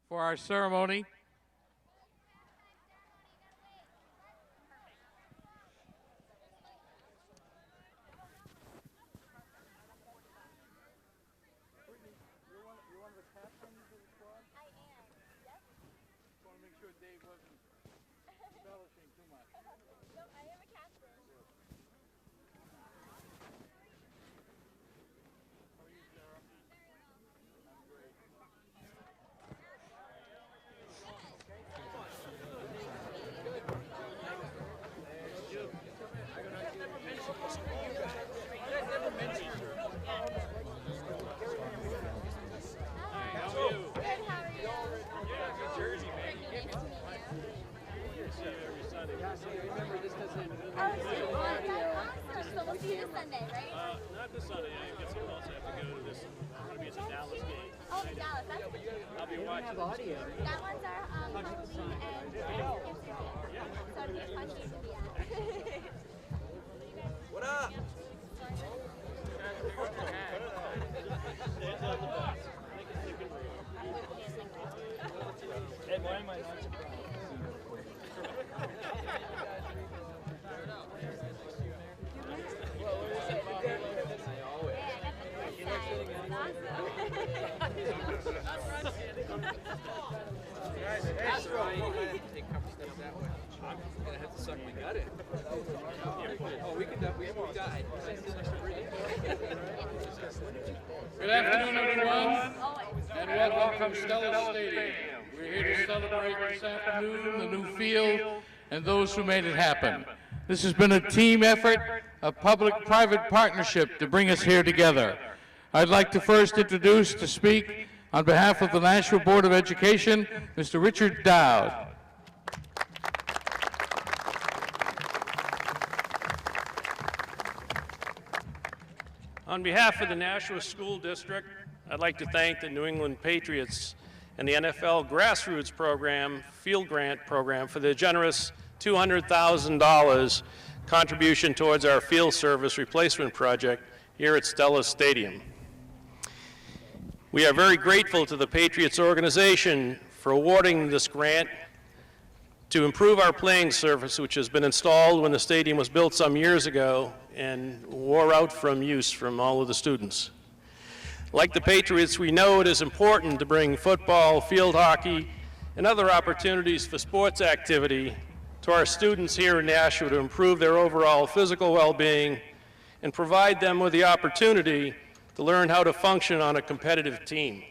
for our ceremony. Not this Sunday. I get some calls. I have to go to this. I'm going to be at the Dallas game. Oh, Dallas. That's good. I'll be watching. That one's our Halloween and Thanksgiving. So it'll be a fun game to be at. What up? Hey, why am I not surprised? Take a couple steps that way. I'm gonna have to suck my gut in. Oh, we can definitely die. Good afternoon, everyone, and welcome to Stellos Stadium. We're here to celebrate this afternoon the new field and those who made it happen. This has been a team effort, a public-private partnership to bring us here together. I'd like to first introduce to speak on behalf of the Nashua Board of Education, Mr. Richard Dow. On behalf of the Nashua School District, I'd like to thank the New England Patriots and the NFL Grassroots Program, Field Grant Program, for their generous $200,000 contribution towards our field service replacement project here at Stellos Stadium. We are very grateful to the Patriots organization for awarding this grant to improve our playing surface, which has been installed when the stadium was built some years ago and wore out from use from all of the students. Like the Patriots, we know it is important to bring football, field hockey, and other opportunities for sports activity to our students here in Nashua to improve their overall physical well-being and provide them with the opportunity to learn how to function on a competitive team.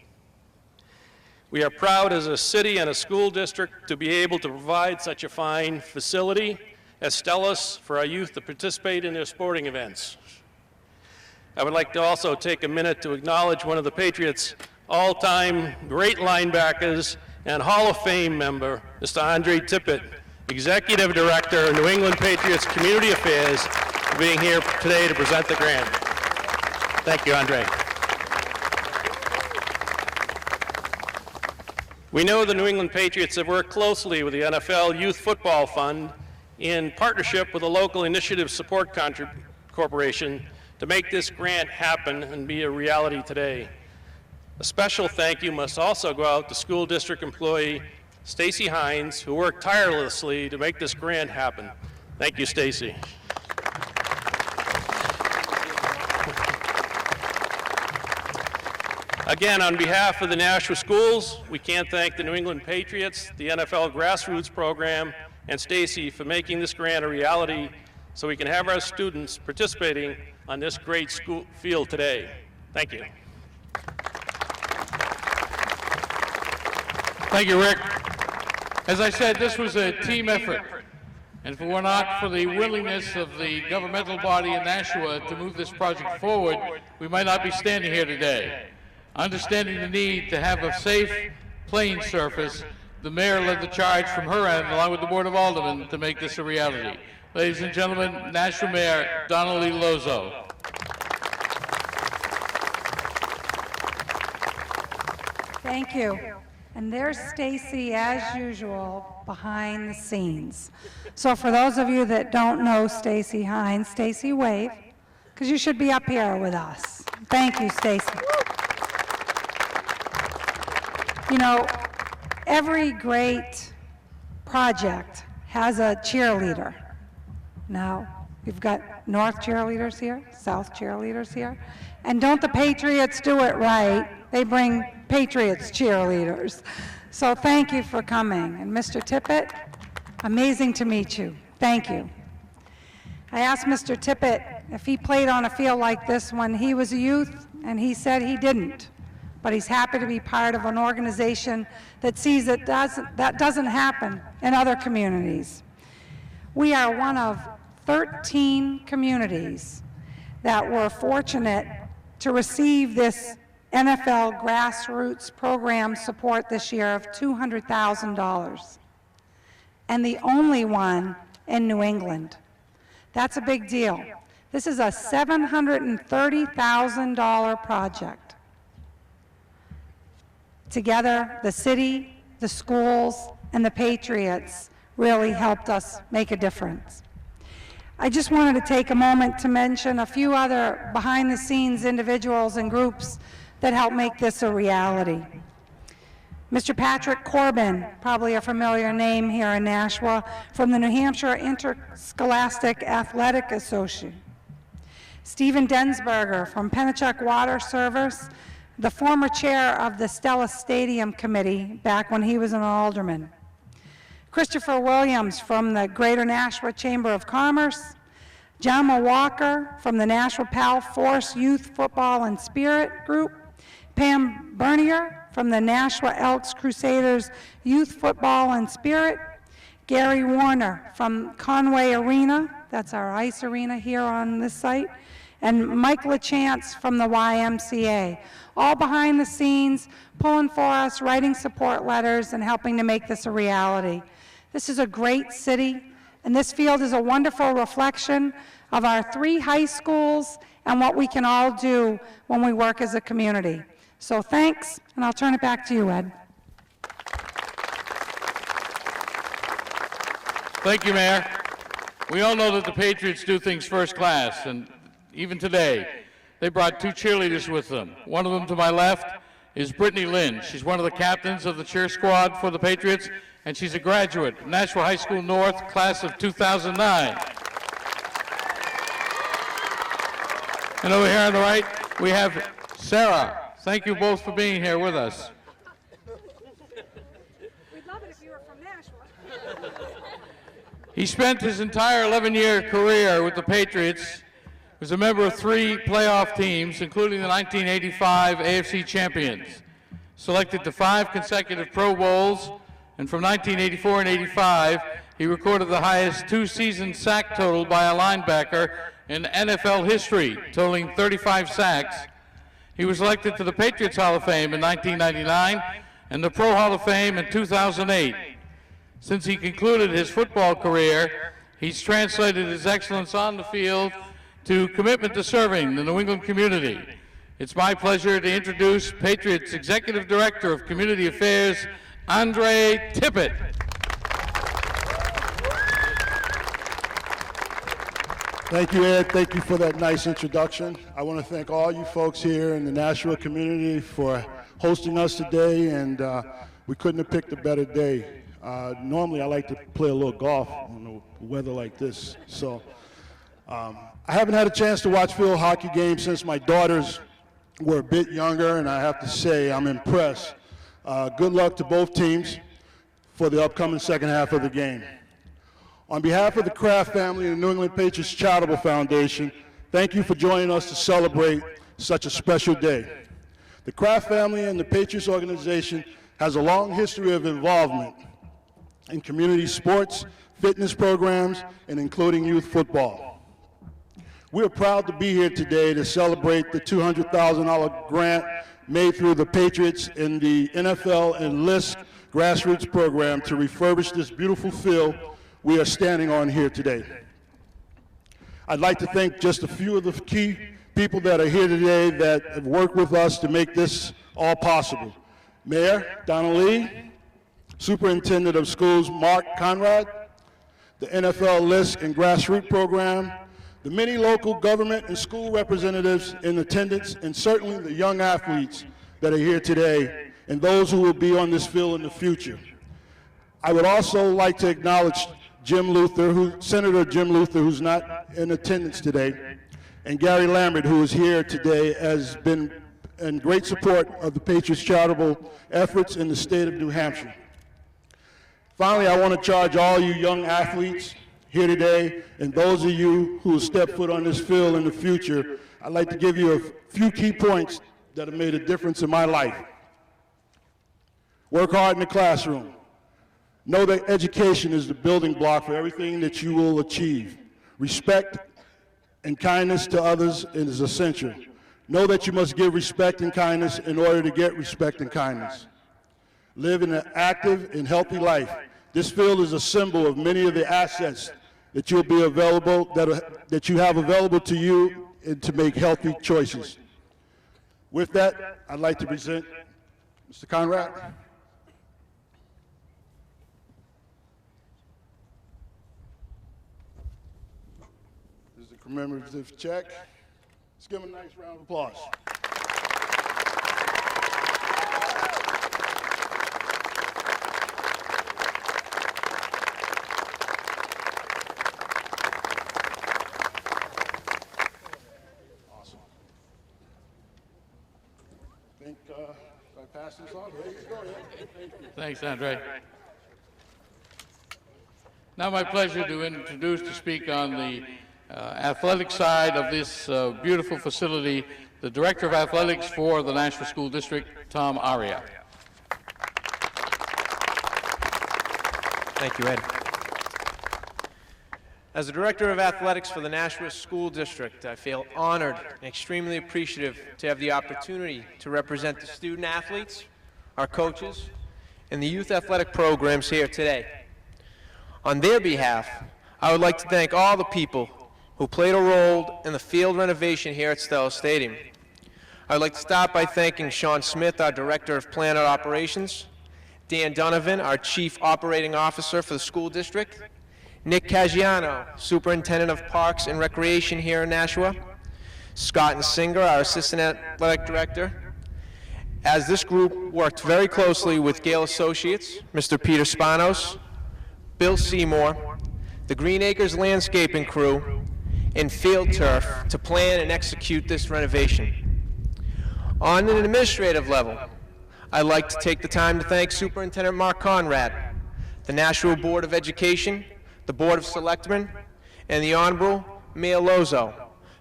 We are proud as a city and a school district to be able to provide such a fine facility as Stellos for our youth to participate in their sporting events. I would like to also take a minute to acknowledge one of the Patriots' all-time great linebackers and Hall of Fame member, Mr. Andre Tippett, Executive Director of New England Patriots Community Affairs, for being here today to present the grant. Thank you, Andre. We know the New England Patriots have worked closely with the NFL Youth Football Fund in partnership with a local initiative support corporation to make this grant happen and be a reality today. A special thank you must also go out to school district employee Stacy Hines, who worked tirelessly to make this grant happen. Thank you, Stacy. Again, on behalf of the Nashua schools, we can't thank the New England Patriots, the NFL Grassroots Program, and Stacy for making this grant a reality so we can have our students participating on this great school field today. Thank you. Thank you, Rick. As I said, this was a team effort. And if it were not for the willingness of the governmental body in Nashua to move this project forward, we might not be standing here today. Understanding the need to have a safe playing surface, the mayor led the charge from her end, along with the Board of Aldermen, to make this a reality. Ladies and gentlemen, Nashua Mayor Donnalee Lozeau. Thank you. And there's Stacy, as usual, behind the scenes. So for those of you that don't know Stacy Hines, Stacy, wave, because you should be up here with us. Thank you, Stacy. You know, Every great project has a cheerleader. Now, we've got North cheerleaders here, South cheerleaders here, and don't the Patriots do it right? They bring Patriots cheerleaders. So thank you for coming. And Mr. Tippett, amazing to meet you. Thank you. I asked Mr. Tippett if he played on a field like this when he was a youth, and he said he didn't. But he's happy to be part of an organization that sees that doesn't happen in other communities. We are one of 13 communities that were fortunate to receive this NFL Grassroots Program support this year of $200,000, and the only one in New England. That's a big deal. This is a $730,000 project. Together, the city, the schools, and the Patriots really helped us make a difference. I just wanted to take a moment to mention a few other behind-the-scenes individuals and groups that helped make this a reality. Mr. Patrick Corbin, probably a familiar name here in Nashua, from the New Hampshire Interscholastic Athletic Association. Stephen Densberger from Pennachuck Water Service, the former chair of the Stellos Stadium Committee back when he was an alderman. Christopher Williams from the Greater Nashua Chamber of Commerce. John Walker from the Nashua Pal Force Youth Football and Spirit Group. Pam Bernier from the Nashua Elks Crusaders Youth Football and Spirit. Gary Warner from Conway Arena, that's our ice arena here on this site, and Mike LaChance from the YMCA, all behind the scenes, pulling for us, writing support letters, and helping to make this a reality. This is a great city, and this field is a wonderful reflection of our 3 high schools and what we can all do when we work as a community. So thanks, and I'll turn it back to you, Ed. Thank you, Mayor. We all know that the Patriots do things first class, and even today, they brought 2 cheerleaders with them. One of them to my left is Brittany Lynn. She's one of the captains of the cheer squad for the Patriots, and she's a graduate, Nashua High School North, class of 2009. And over here on the right, we have Sarah. Thank you both for being here with us. We'd love it if you were from Nashua. He spent his entire 11-year career with the Patriots. He was a member of 3 playoff teams, including the 1985 AFC champions. Selected to 5 consecutive Pro Bowls, and from 1984 and 85, he recorded the highest 2-season sack total by a linebacker in NFL history, totaling 35 sacks. He was elected to the Patriots Hall of Fame in 1999 and the Pro Hall of Fame in 2008. Since he concluded his football career, he's translated his excellence on the field to commitment to serving the New England community. It's my pleasure to introduce Patriots Executive Director of Community Affairs, Andre Tippett. Thank you, Ed. Thank you for that nice introduction. I want to thank all you folks here in the Nashua community for hosting us today, and we couldn't have picked a better day. Normally, I like to play a little golf on the weather like this. So I haven't had a chance to watch field hockey games since my daughters were a bit younger, and I have to say I'm impressed. Good luck to both teams for the upcoming second half of the game. On behalf of the Kraft family and the New England Patriots Charitable Foundation, thank you for joining us to celebrate such a special day. The Kraft family and the Patriots organization has a long history of involvement in community sports, fitness programs, and including youth football. We are proud to be here today to celebrate the $200,000 grant made through the Patriots in the NFL and LISC Grassroots Program to refurbish this beautiful field we are standing on here today. I'd like to thank just a few of the key people that are here today that have worked with us to make this all possible. Mayor Donnalee, Superintendent of Schools Mark Conrad, the NFL LISC and Grassroots Program, the many local government and school representatives in attendance, and certainly the young athletes that are here today and those who will be on this field in the future. I would also like to acknowledge Senator Jim Luther, who's not in attendance today, and Gary Lambert, who is here today, has been in great support of the Patriots' charitable efforts in the state of New Hampshire. Finally, I want to charge all you young athletes here today, and those of you who will step foot on this field in the future, I'd like to give you a few key points that have made a difference in my life. Work hard in the classroom. Know that education is the building block for everything that you will achieve. Respect and kindness to others is essential. Know that you must give respect and kindness in order to get respect and kindness. Live an active and healthy life. This field is a symbol of many of the assets that you'll be available, that you have available to you and to make healthy choices. With that, I'd like to present Mr. Conrad. Commemorative check. Let's give him a nice round of applause. Awesome. I think if I pass this on, there you go. Thank you. Thanks, Andre. Now my pleasure to introduce to speak on the athletic side of this beautiful facility, the Director of Athletics for the Nashua School District, Tom Aria. Thank you, Ed. As the Director of Athletics for the Nashua School District, I feel honored and extremely appreciative to have the opportunity to represent the student athletes, our coaches, and the youth athletic programs here today. On their behalf, I would like to thank all the people who played a role in the field renovation here at Stellos Stadium. I'd like to start by thanking Sean Smith, our Director of Planet Operations, Dan Donovan, our Chief Operating Officer for the school district, Nick Caggiano, Superintendent of Parks and Recreation here in Nashua, Scott and Singer, our Assistant Athletic Director, as this group worked very closely with Gale Associates, Mr. Peter Spanos, Bill Seymour, the Green Acres Landscaping Crew, and Field Turf to plan and execute this renovation. On an administrative level, I'd like to take the time to thank Superintendent Mark Conrad, the Nashua Board of Education, the Board of Selectmen, and the Honorable Mayor Lozeau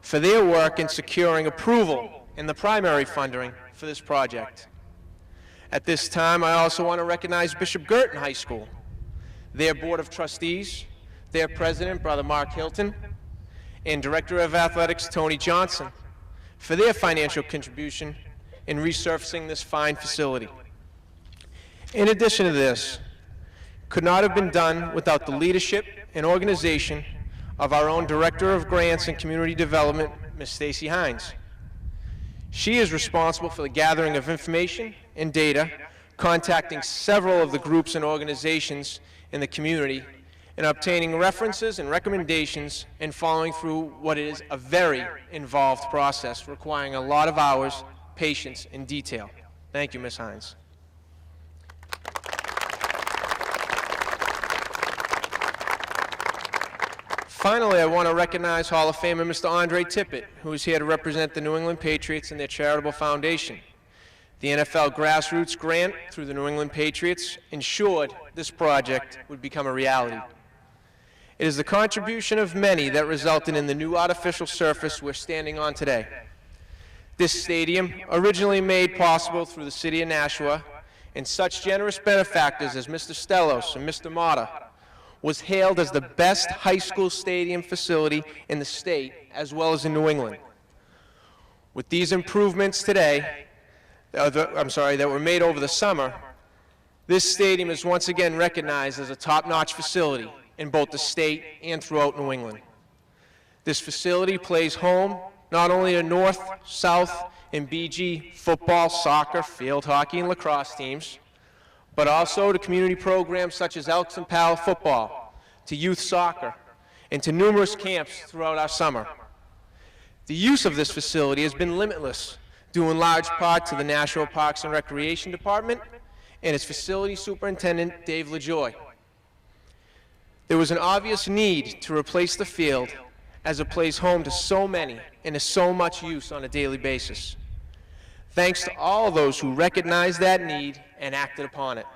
for their work in securing approval in the primary funding for this project. At this time, I also want to recognize Bishop Girton High School, their Board of Trustees, their President, Brother Mark Hilton, and Director of Athletics, Tony Johnson, for their financial contribution in resurfacing this fine facility. In addition to this, could not have been done without the leadership and organization of our own Director of Grants and Community Development, Ms. Stacy Hines. She is responsible for the gathering of information and data, contacting several of the groups and organizations in the community, and obtaining references and recommendations and following through what is a very involved process requiring a lot of hours, patience, and detail. Thank you, Ms. Hines. Finally, I want to recognize Hall of Famer Mr. Andre Tippett, who is here to represent the New England Patriots and their charitable foundation. The NFL Grassroots grant through the New England Patriots ensured this project would become a reality. It is the contribution of many that resulted in the new artificial surface we're standing on today. This stadium, originally made possible through the city of Nashua and such generous benefactors as Mr. Stellos and Mr. Mata, was hailed as the best high school stadium facility in the state as well as in New England. With these improvements today, that were made over the summer, this stadium is once again recognized as a top-notch facility in both the state and throughout New England. This facility plays home not only to North, South, and BG football, soccer, field hockey, and lacrosse teams, but also to community programs such as Elks and Pal football, to youth soccer, and to numerous camps throughout our summer. The use of this facility has been limitless due in large part to the Nashua Parks and Recreation Department and its facility superintendent, Dave LaJoy. There was an obvious need to replace the field as it plays home to so many and is so much use on a daily basis. Thanks to all those who recognized that need and acted upon it.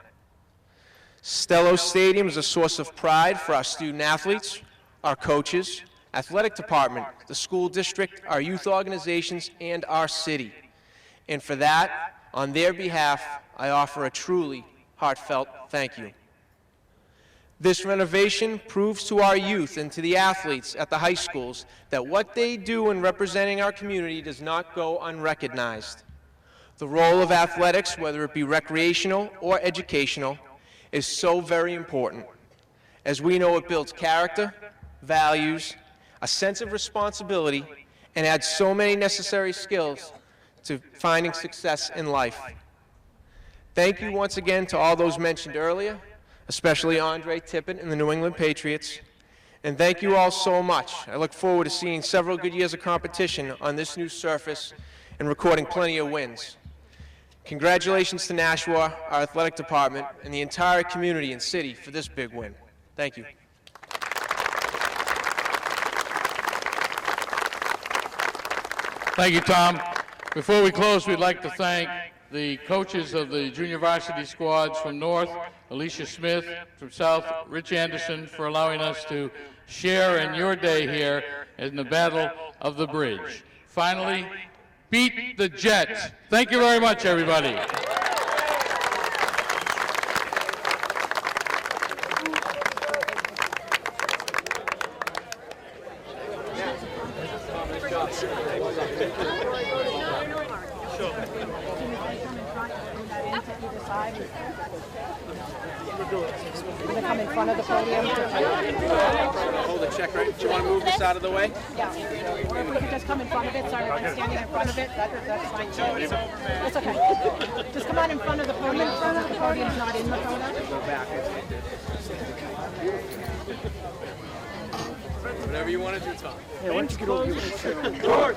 Stellos Stadium is a source of pride for our student athletes, our coaches, athletic department, the school district, our youth organizations, and our city. And for that, on their behalf, I offer a truly heartfelt thank you. This renovation proves to our youth and to the athletes at the high schools that what they do in representing our community does not go unrecognized. The role of athletics, whether it be recreational or educational, is so very important, as we know it builds character, values, a sense of responsibility, and adds so many necessary skills to finding success in life. Thank you once again to all those mentioned earlier, especially Andre Tippett and the New England Patriots, and thank you all so much. I look forward to seeing several good years of competition on this new surface and recording plenty of wins. Congratulations to Nashua, our athletic department, and the entire community and city for this big win. Thank you. Thank you, Tom. Before we close, we'd like to thank the coaches of the junior varsity squads from North, Alicia Smith, from South, Rich Anderson, for allowing us to share in your day here in the Battle of the Bridge. Finally, beat the Jets. Thank you very much, everybody. Gonna come in front of the podium. Hold the check right. Do you want to move this out of the way? Yeah. Or if we could just come in front of it, sorry, I'm standing in front of it. That's fine. It's okay. Just come on in front of the podium. The podium's not in the photo. Go back. Whatever you want to do, Tom. Yeah, why don't you get over here? George!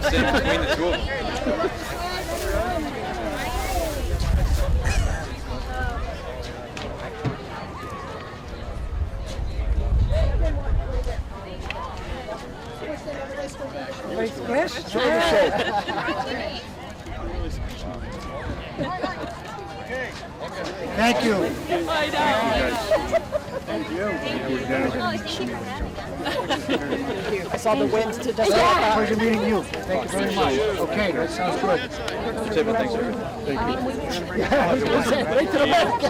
Sitting between the two of them. Squish? Show the show. Thank you. Thank you. I saw the wind to Pleasure meeting you. Thank you very much. Okay, that sounds good. Thanks, sir. Thank you. Right to the back.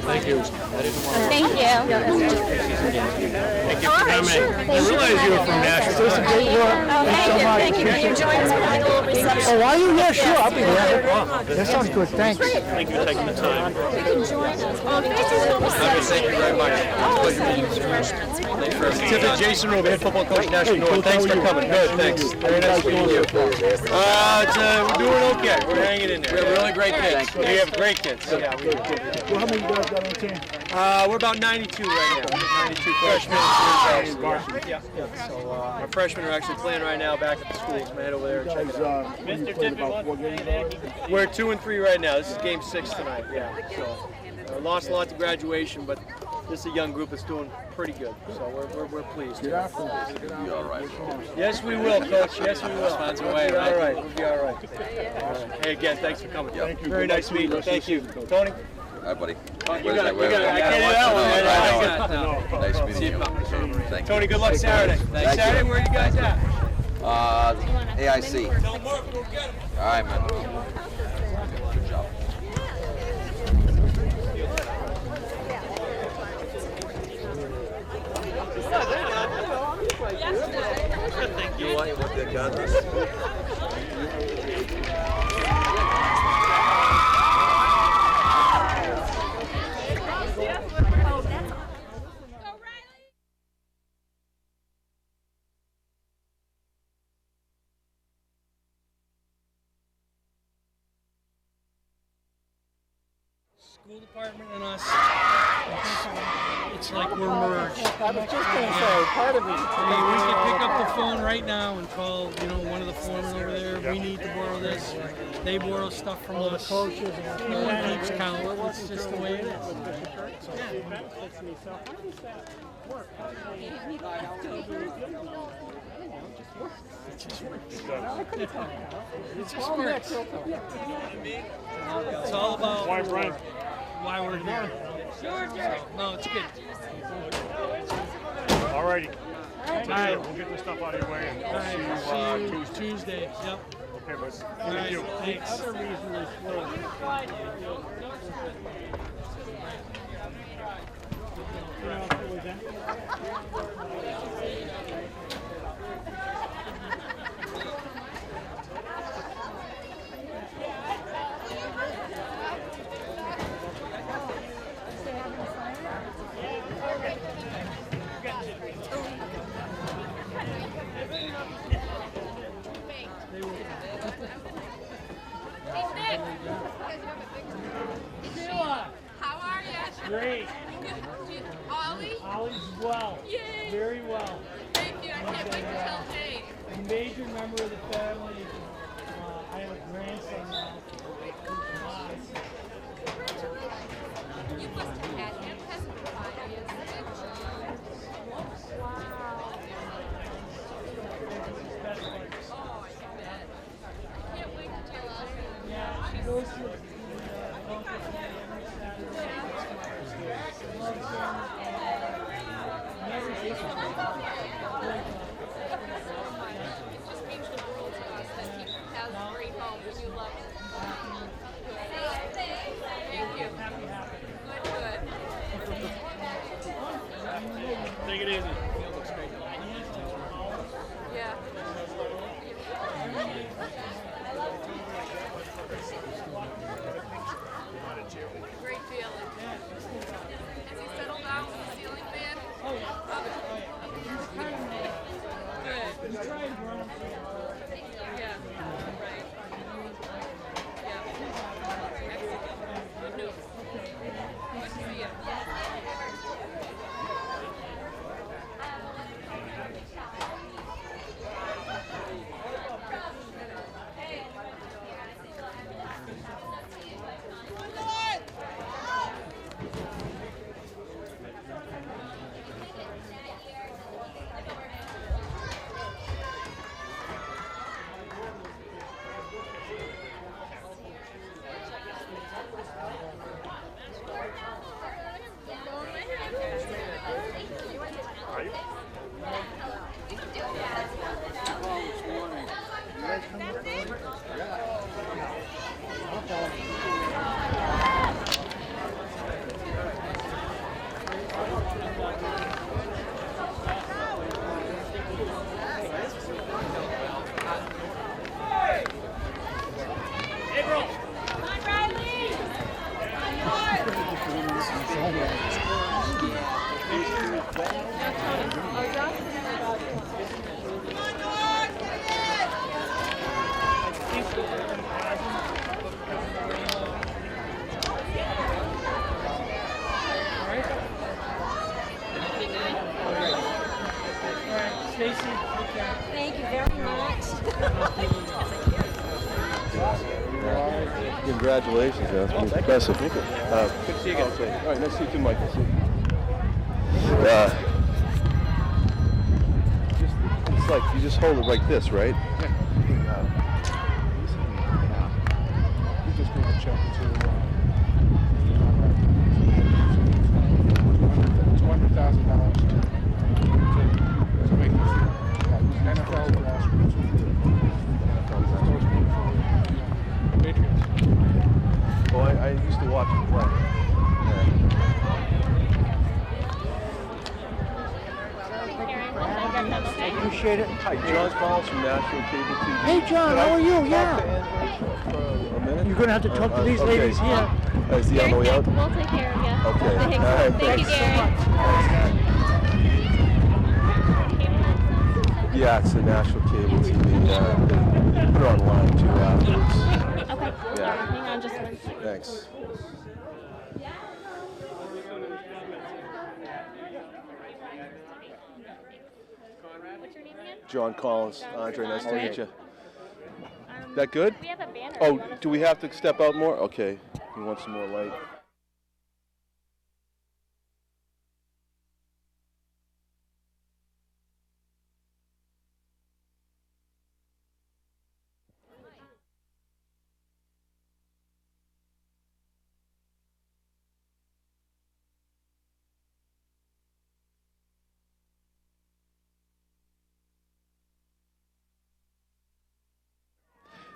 Thank you. Thank you. Thank you for coming. I realize you were from Nashua. Thank you. Are you enjoying this little reception? Oh, are you? Yeah, sure. I'll be there. That sounds good. Thanks. Thank you for taking the time. You can join us. Oh, thank you very much. Tippett, Jason Rube, head football coach, National North. Thanks for coming. Good, thanks. Very nice meeting you. We're doing okay. We're hanging in there. We have really great kids. We have great kids. Yeah, we do. Well, how many you guys got on the team? We're about 92 right now. 92 freshmen and varsity. Yeah. So our freshmen are actually playing right now back at the schools. I'm head over there and check it out. Mr. Tippett, We're 2-3 right now. This is game 6 tonight. Yeah. So lost a lot to graduation, but this is a young group that's doing pretty good. So we're pleased. Get after it. We'll be all right. Yes, we will, Coach. Yes, we will. Find a way, right? All right. We'll be all right. Hey, again, thanks for coming. Thank you. Very nice meeting you. Thank you, Tony. Hi, buddy. I can't do that one. Nice meeting you. Thank you. Tony, good luck Saturday. Saturday, where are you guys at? AIC. All right, man. Good job. You want the gun? school department and us, it's like we're merged. I was just going to say, part of it. I mean, we can pick up the phone right now and call, you know, one of the foremen over there. We need to borrow this. They borrow stuff from us. No one keeps count. It's just the way it is. It just works. It's all about why we're here. No, it's good. All righty. We'll get this stuff out of your way and see you Tuesday. Yep. Okay, bud. Thank you. Thanks. How are you? Great. Ollie? Ollie's well. Yay. Very well. Thank you. I can't wait to tell Jane. A major member of the family. I have a grandson now. You must have had him. Hasn't been 5 years. Wow. Oh, I bet. I can't wait to tell her. Yeah, she goes to Take it easy. Yeah. Great feeling. Has he settled down with the ceiling fan? Oh, yeah. Good. He's trying to run. Yeah. Right. Yeah. Excellent. Good news. Good to see you. Thank you very much. Congratulations, that's pretty impressive. Good to see you again. Okay. All right, nice to see you too, Mike. It's like you just hold it like this, right? Yeah. You just need to check it too. $200,000 to make this NFL Grassroots Patriots. Well, I used to watch him play. Appreciate it. Hi, John Collins from Nashua Cable TV. Hey, John, how are you? Yeah. A minute? You're going to have to talk to these ladies here. Is he on the way out? We'll take care of you. Okay. Thank All right, you, thanks. Gary. Yeah, it's the Nashua Cable TV. They put it online too afterwards. Okay. Yeah. Hang on just one second. Thanks. Yeah. What's your name again? John Collins. Andre, nice to Andre. meet you. That good? We have a banner. Oh, do we have to step out more? Okay. He wants some more light.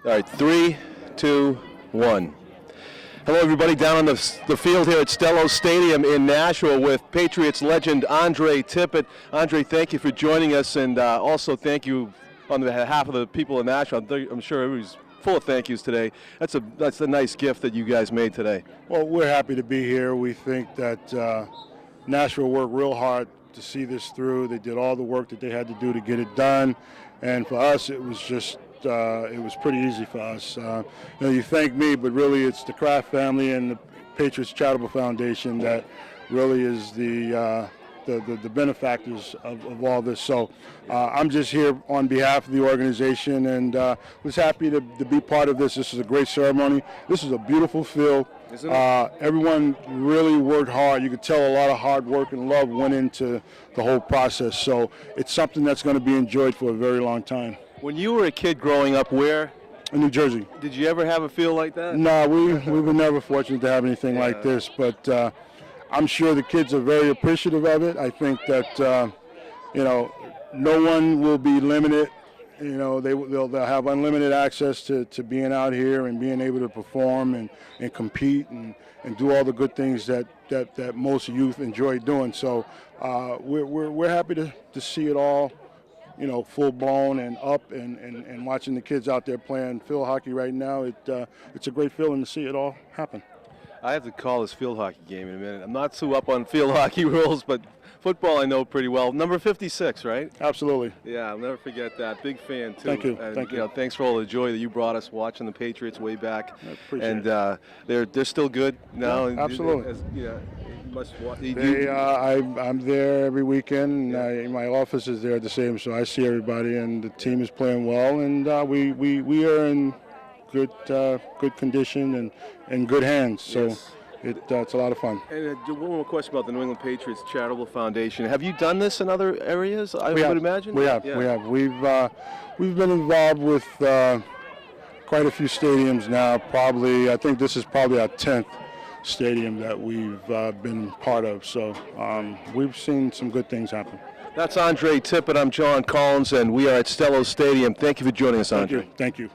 All right, 3, 2, 1. Hello, everybody, down on the field here at Stellos Stadium in Nashua with Patriots legend Andre Tippett. Andre, thank you for joining us, and also thank you on behalf of the people in Nashua. I'm sure everybody's full of thank yous today. That's a nice gift that you guys made today. Well, we're happy to be here. We think that Nashua worked real hard to see this through. They did all the work that they had to do to get it done, and for us, it was just it was pretty easy for us. You thank me, but really it's the Kraft family and the Patriots Charitable Foundation that really is the benefactors of all this. So I'm just here on behalf of the organization, and was happy to be part of this. This is a great ceremony. This is a beautiful field. Everyone really worked hard. You could tell a lot of hard work and love went into the whole process. So it's something that's going to be enjoyed for a very long time. When you were a kid growing up, where? In New Jersey. Did you ever have a field like that? No, we were never fortunate to have anything like this, but I'm sure the kids are very appreciative of it. I think that, no one will be limited. They'll have unlimited access to being out here and being able to perform and compete and do all the good things that most youth enjoy doing. So we're happy to see it all, full blown and up and watching the kids out there playing field hockey right now. It's a great feeling to see it all happen. I have to call this field hockey game in a minute. I'm not too up on field hockey rules, but football I know pretty well. Number 56, right? Absolutely. Yeah, I'll never forget that. Big fan, too. Thank you. And, Thank you. Thanks for all the joy that you brought us watching the Patriots way back. I appreciate and it. They're still good now. Yeah, absolutely. I'm there every weekend, and my office is there the same, so I see everybody, and the team is playing well, and we are in good condition and good hands. So yes. It's a lot of fun. And one more question about the New England Patriots Charitable Foundation. Have you done this in other areas? I would imagine. We have. We've been involved with quite a few stadiums now. I think this is probably our 10th stadium that we've been part of. So we've seen some good things happen. That's Andre Tippett. I'm John Collins, and we are at Stellos Stadium. Thank you for joining us, Andre. Thank you.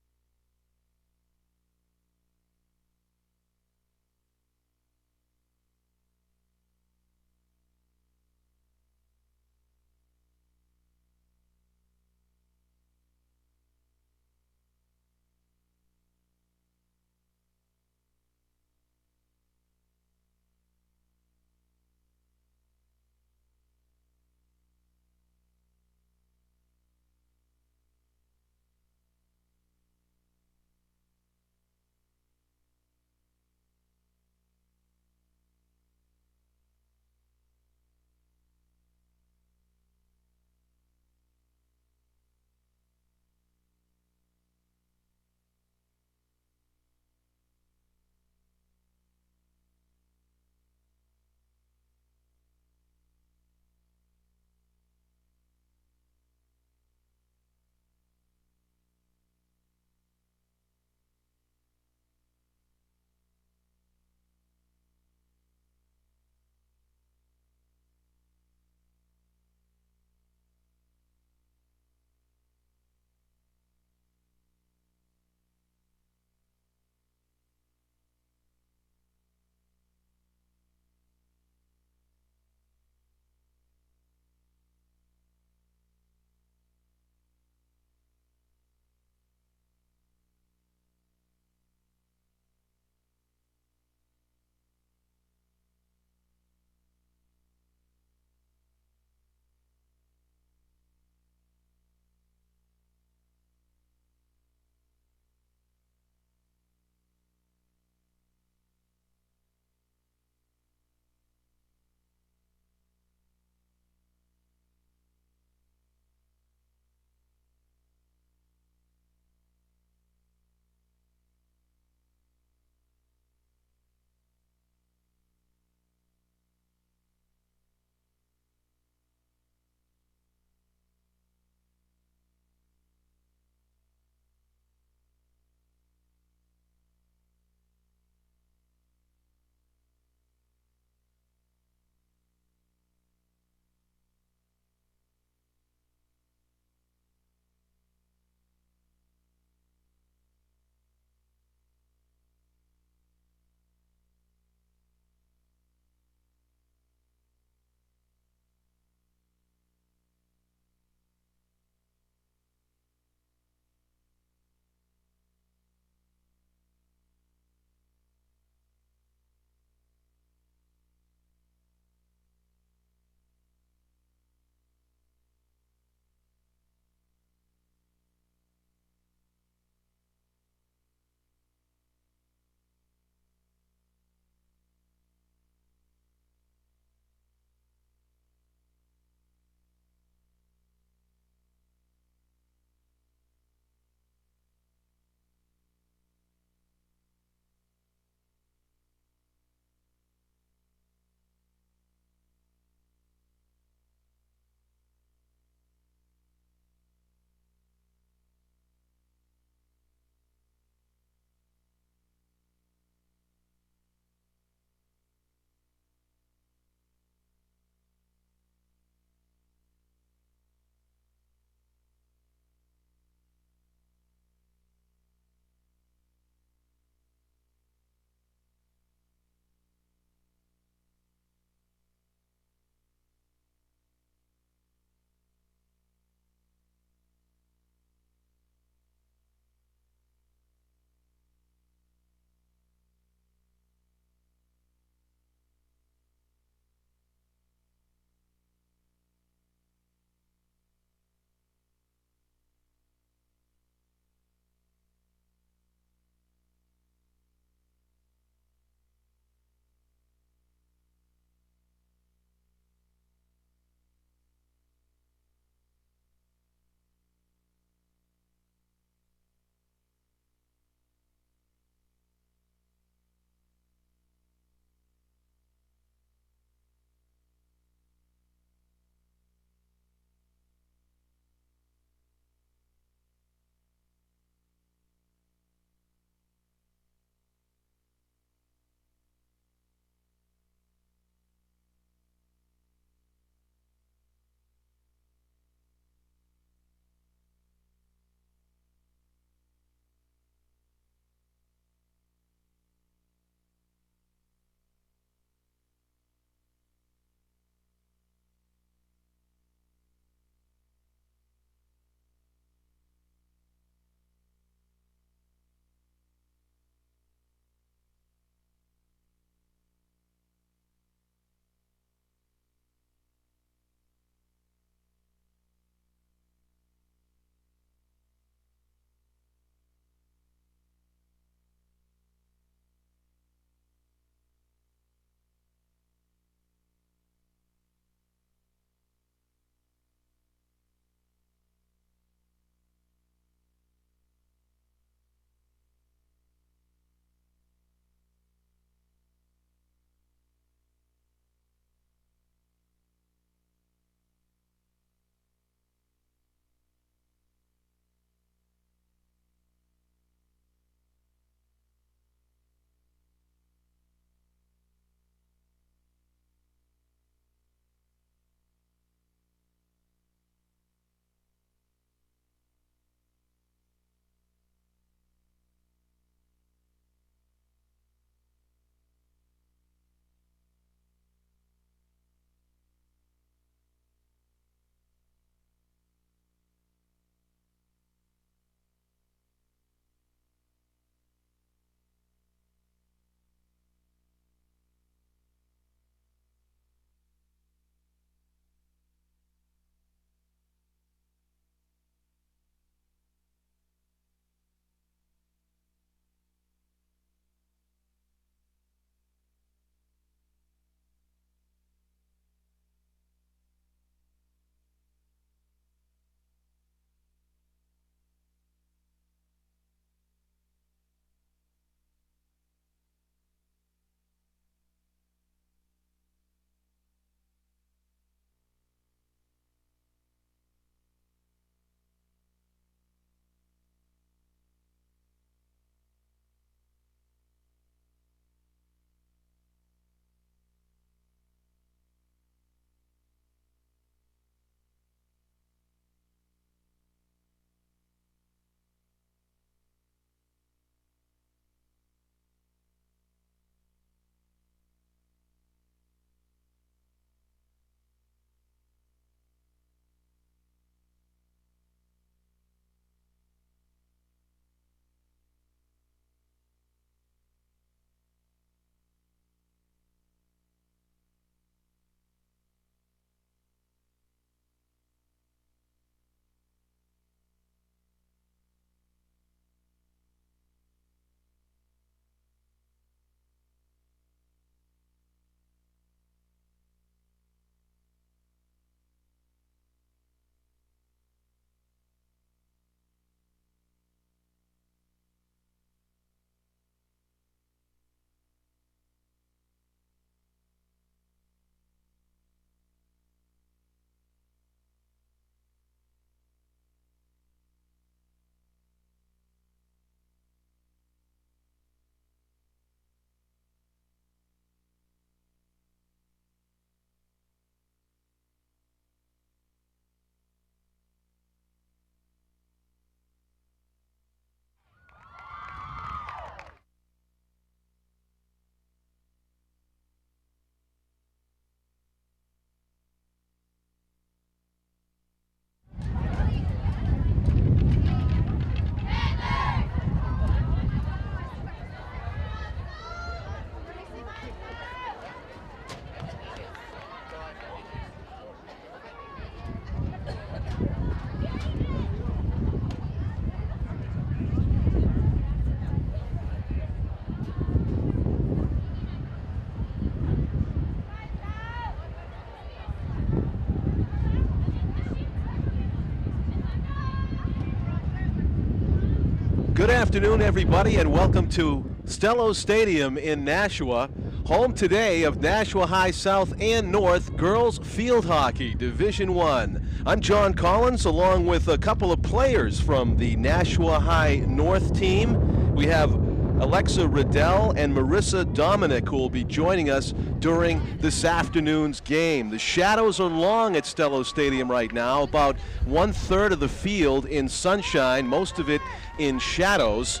Good afternoon, everybody, and welcome to Stellos Stadium in Nashua, home today of Nashua High South and North Girls Field Hockey Division I. I'm John Collins, along with a couple of players from the Nashua High North team. We have Alexa Riddell and Marissa Dominic, who will be joining us during this afternoon's game. The shadows are long at Stellos Stadium right now, about 1/3 of the field in sunshine, most of it in shadows.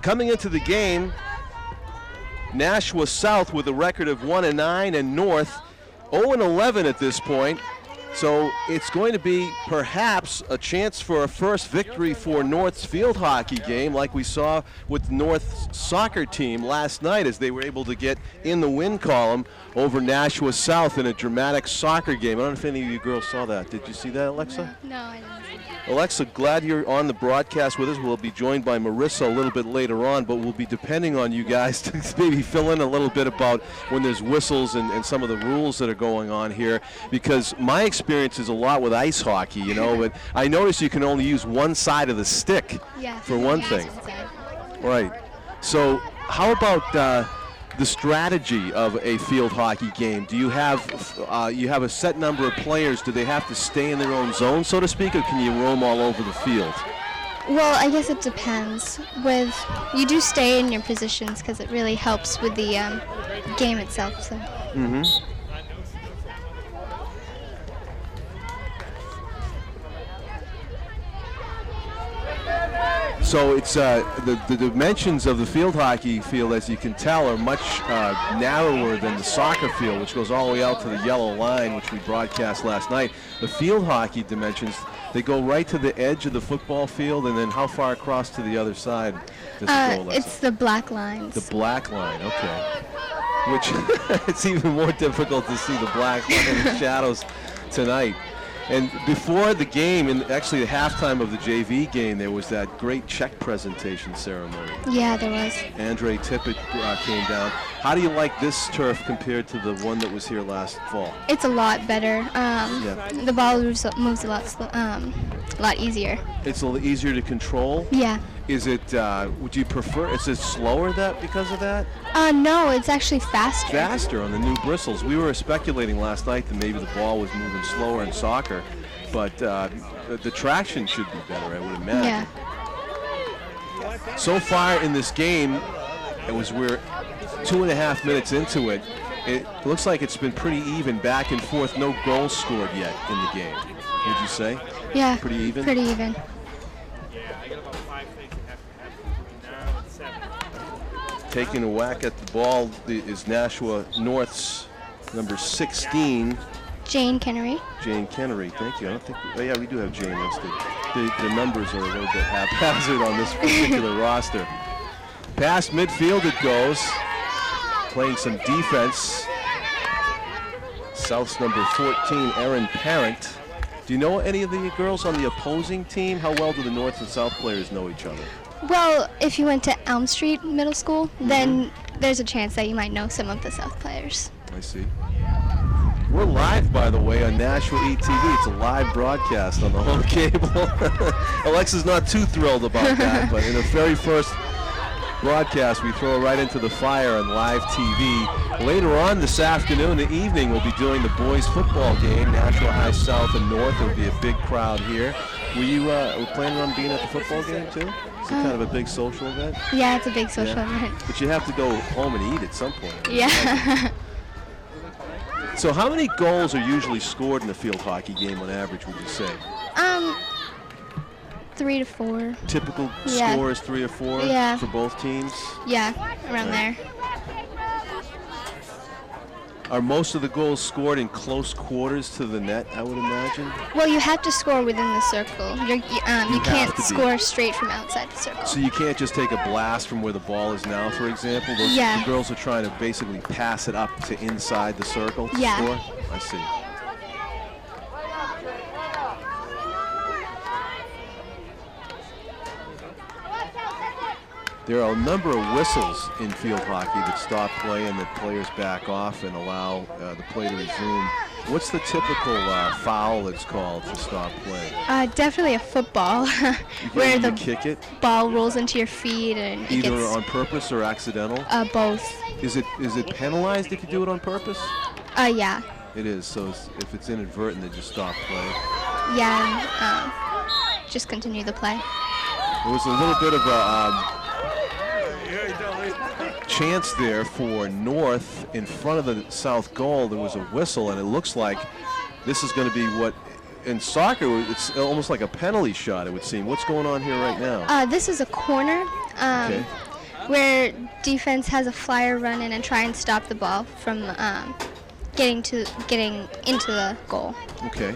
Coming into the game, Nashua South with a record of 1-9 and North 0-11 at this point. So it's going to be perhaps a chance for a first victory for North's field hockey game, like we saw with North's soccer team last night as they were able to get in the win column over Nashua South in a dramatic soccer game. I don't know if any of you girls saw that. Did you see that, Alexa? No, I didn't. Alexa, glad you're on the broadcast with us. We'll be joined by Marissa a little bit later on, but we'll be depending on you guys to maybe fill in a little bit about when there's whistles and some of the rules that are going on here, because my experience is a lot with ice hockey, you know, but I noticed you can only use one side of the stick for one thing. Right. So how about the strategy of a field hockey game? Do you have a set number of players? Do they have to stay in their own zone, so to speak, or can you roam all over the field? Well, I guess it depends. You do stay in your positions because it really helps with the game itself. So. Mm-hmm. So it's the dimensions of the field hockey field, as you can tell, are much narrower than the soccer field, which goes all the way out to the yellow line, which we broadcast last night. The field hockey dimensions, they go right to the edge of the football field, and then how far across to the other side does it go, Alexa? It's the black lines. The black line, okay. Which it's even more difficult to see the black line in the shadows tonight. And before the game, and actually the halftime of the JV game, there was that great check presentation ceremony. Yeah, there was. Andre Tippett came down. How do you like this turf compared to the one that was here last fall? It's a lot better. The ball moves a lot easier. It's a little easier to control? Yeah. Is it, would you prefer, is it slower because of that? No, it's actually faster. Faster on the new bristles. We were speculating last night that maybe the ball was moving slower in soccer, but the traction should be better, I would imagine. Yeah. So far in this game, we're 2.5 minutes into it. It looks like it's been pretty even back and forth. No goals scored yet in the game. Would you say? Yeah. Pretty even? Pretty even. Taking a whack at the ball is Nashua North's number 16. Jane Kennery. Jane Kennery, thank you. I don't think, oh yeah, we do have Jane listed. The numbers are a little bit haphazard on this particular roster. Past midfield it goes, playing some defense. South's number 14, Erin Parent. Do you know any of the girls on the opposing team? How well do the North and South players know each other? Well, if you went to Elm Street Middle School, then there's a chance that you might know some of the South players. I see. We're live, by the way, on Nashua ETV. It's a live broadcast on the home cable. Alexa's not too thrilled about that, but in the very first broadcast, we throw it right into the fire on live TV. Later on this afternoon, the evening, we'll be doing the boys' football game, Nashua High South and North. There'll be a big crowd here. Were you planning on being at the football game, too? It's kind of a big social event? Yeah, it's a big social event. But you have to go home and eat at some point. Yeah. So how many goals are usually scored in a field hockey game on average, would you say? 3 to 4. Typical score is 3 or 4 for both teams? Yeah, around there. Are most of the goals scored in close quarters to the net, I would imagine? Well, you have to score within the circle. You can't score straight from outside the circle. So you can't just take a blast from where the ball is now, for example? Those, the girls are trying to basically pass it up to inside the circle to score? I see. There are a number of whistles in field hockey that stop play and that players back off and allow the play to resume. What's the typical foul that's called to stop play? Definitely a football, where the kick it? ball rolls into your feet and it Either gets on purpose or accidental? Both. Is it penalized if you do it on purpose? Yeah. It is. So if it's inadvertent, they just stop play. Yeah, and just continue the play. There was a little bit of a chance there for North in front of the south goal. There was a whistle, and it looks like this is going to be what, in soccer, it's almost like a penalty shot, it would seem. What's going on here right now? This is a corner where defense has a flyer run in and try and stop the ball from getting into the goal. Okay.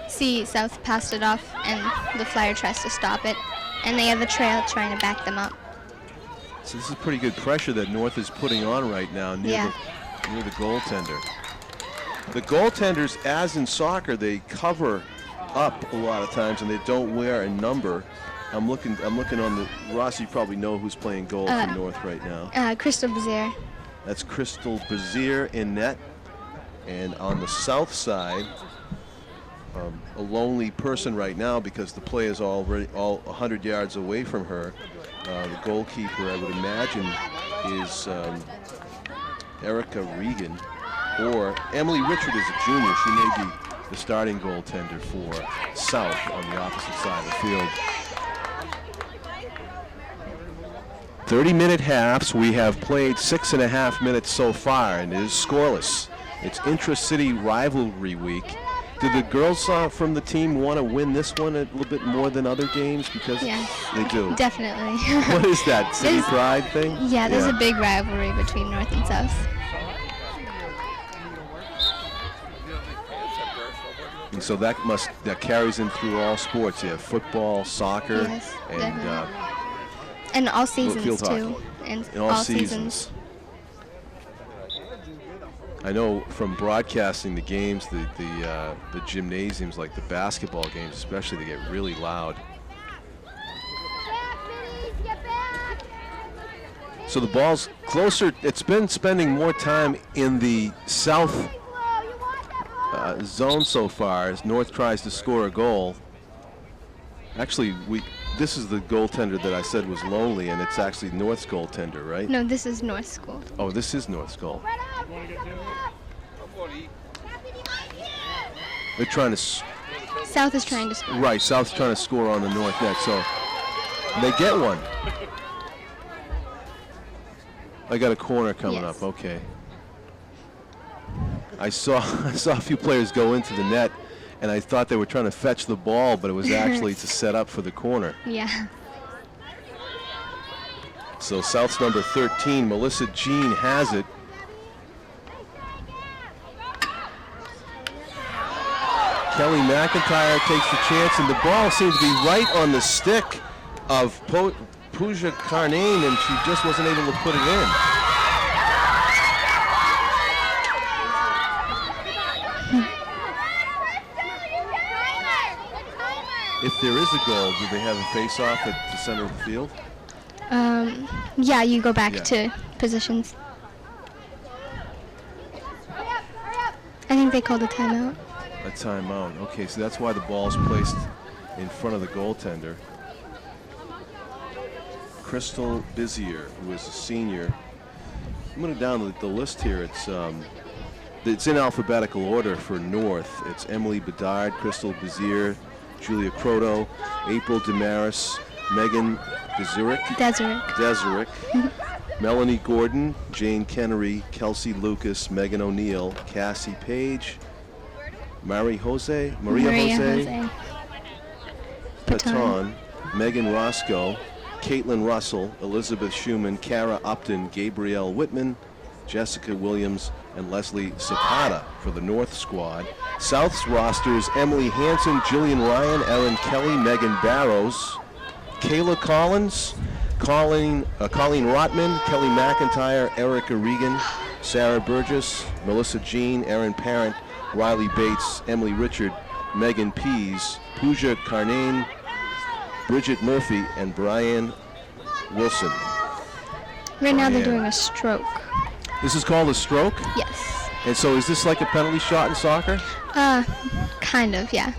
See, South passed it off, and the flyer tries to stop it, and they have a trail trying to back them up. So this is pretty good pressure that North is putting on right now near the goaltender. The goaltenders, as in soccer, they cover up a lot of times and they don't wear a number. I'm looking on the Ross. You probably know who's playing goal for North right now. Crystal Brazier. That's Crystal Brazier in net, and on the south side, a lonely person right now because the play is already all 100 yards away from her. The goalkeeper, I would imagine, is Erica Regan, or Emily Richard is a junior. She may be the starting goaltender for South on the opposite side of the field. 30-minute halves. We have played 6.5 minutes so far, and it is scoreless. It's intra-city rivalry week. Do the girls from the team want to win this one a little bit more than other games? Because they do. Definitely. What is that, city pride thing? Yeah, there's a big rivalry between North and South. And so that carries in through all sports. You have football, soccer, and all seasons too. And all seasons. I know from broadcasting the games, the gymnasiums, like the basketball games especially, they get really loud. So the ball's closer. It's been spending more time in the south zone so far as North tries to score a goal. Actually, this is the goaltender that I said was lonely, and it's actually North's goaltender, right? No, this is North's goal. Oh, this is North's goal. They're trying to... South is trying to score. Right, South's trying to score on the North net, so they get one. I got a corner coming up, okay. I saw a few players go into the net, and I thought they were trying to fetch the ball, but it was actually to set up for the corner. Yeah. So South's number 13, Melissa Jean, has it. Kelly McIntyre takes the chance, and the ball seems to be right on the stick of Pooja Karnane, and she just wasn't able to put it in. If there is a goal, do they have a face-off at the center of the field? Yeah, you go back to positions. I think they called a timeout. A timeout. Okay, so that's why the ball is placed in front of the goaltender. Crystal Bizier, who is a senior. I'm going to down the list here. It's in alphabetical order for North. It's Emily Bedard, Crystal Bizier, Julia Croto, April Damaris, Megan Deserick, Melanie Gordon, Jane Kennery, Kelsey Lucas, Megan O'Neill, Cassie Page, Maria Jose, Paton, Megan Roscoe, Caitlin Russell, Elizabeth Schumann, Kara Upton, Gabrielle Whitman, Jessica Williams, and Leslie Zapata for the North squad. South's rosters: Emily Hansen, Jillian Ryan, Erin Kelly, Megan Barrows, Kayla Collins, Colleen Rotman, Kelly McIntyre, Erica Regan, Sarah Burgess, Melissa Jean, Erin Parent, Riley Bates, Emily Richard, Megan Pease, Pooja Karnane, Bridget Murphy, and Brian Wilson. Right now they're doing a stroke. This is called a stroke? Yes. And so is this like a penalty shot in soccer? Kind of, yeah.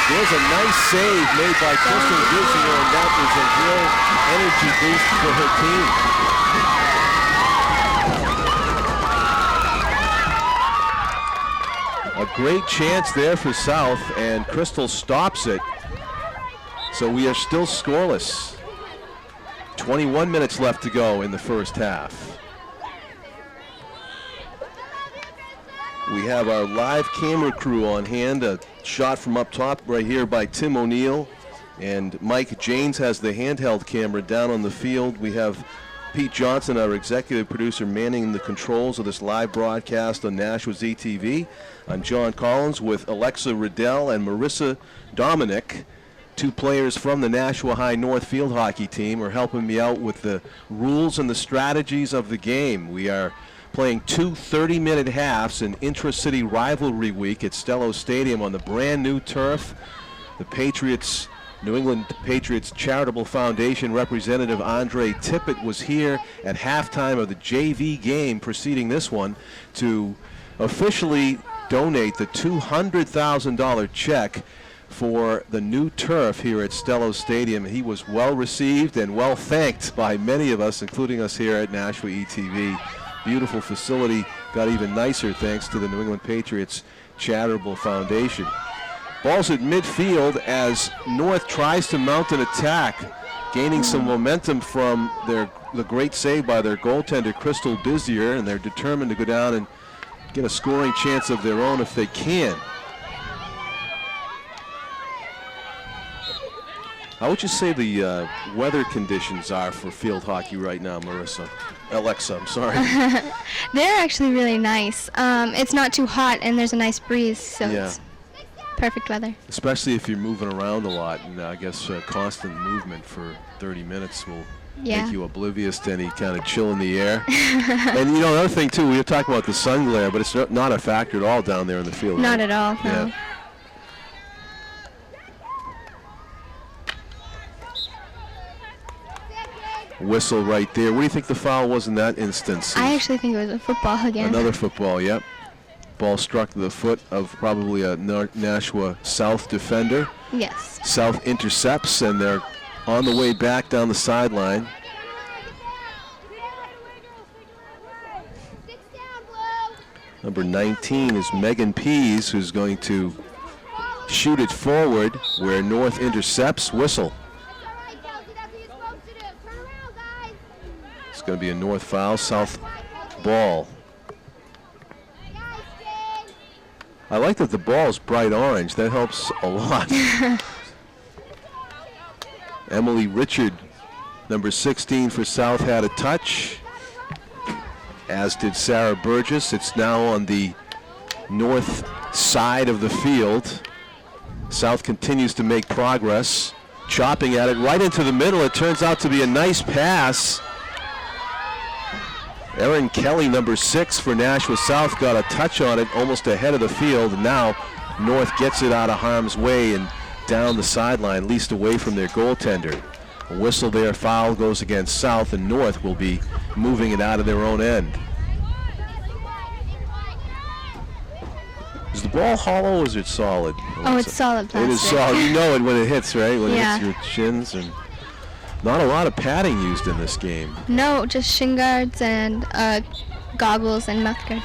There's a nice save made by Crystal Dizzier, and that is a real energy boost for her team. A great chance there for South, and Crystal stops it. So we are still scoreless. 21 minutes left to go in the first half. We have our live camera crew on hand, a shot from up top right here by Tim O'Neill, and Mike Janes has the handheld camera down on the field. We have Pete Johnson, our executive producer, manning the controls of this live broadcast on Nashua ZTV. I'm John Collins with Alexa Riddell and Marissa Dominic. Two players from the Nashua High North field hockey team are helping me out with the rules and the strategies of the game. We are playing two 30-minute halves in intra-city rivalry week at Stellos Stadium on the brand new turf. The Patriots, New England Patriots Charitable Foundation representative Andre Tippett was here at halftime of the JV game preceding this one to officially donate the $200,000 check for the new turf here at Stellos Stadium. He was well received and well thanked by many of us, including us here at Nashua ETV. Beautiful facility, got even nicer thanks to the New England Patriots Charitable Foundation. Ball's at midfield as North tries to mount an attack, gaining some momentum from the great save by their goaltender Crystal Dizzier, and they're determined to go down and get a scoring chance of their own if they can. How would you say the weather conditions are for field hockey right now, Marissa? Alexa, I'm sorry. They're actually really nice. It's not too hot, and there's a nice breeze, so it's perfect weather. Especially if you're moving around a lot, and I guess constant movement for 30 minutes will make you oblivious to any kind of chill in the air. And you know, another thing too, we were talking about the sun glare, but it's not a factor at all down there in the field. Not right? at all, no. Yeah. Whistle right there. What do you think the foul was in that instance? I actually think it was a football again. Another football, yep. Ball struck the foot of probably a Nashua South defender. Yes. South intercepts, and they're on the way back down the sideline. Number 19 is Megan Pease, who's going to shoot it forward where North intercepts. Whistle. It's going to be a North foul, South ball. I like that the ball is bright orange. That helps a lot. Emily Richard, number 16 for South, had a touch, as did Sarah Burgess. It's now on the north side of the field. South continues to make progress, chopping at it right into the middle. It turns out to be a nice pass. Erin Kelly, number 6 for Nashua South, got a touch on it almost ahead of the field. And now North gets it out of harm's way and down the sideline, least away from their goaltender. A whistle there, foul goes against South, and North will be moving it out of their own end. Is the ball hollow or is it solid? Oh, it's solid plastic. It is solid. You know it when it hits, right? When it Yeah. hits your shins. And not a lot of padding used in this game. No, just shin guards and goggles and mouth guard.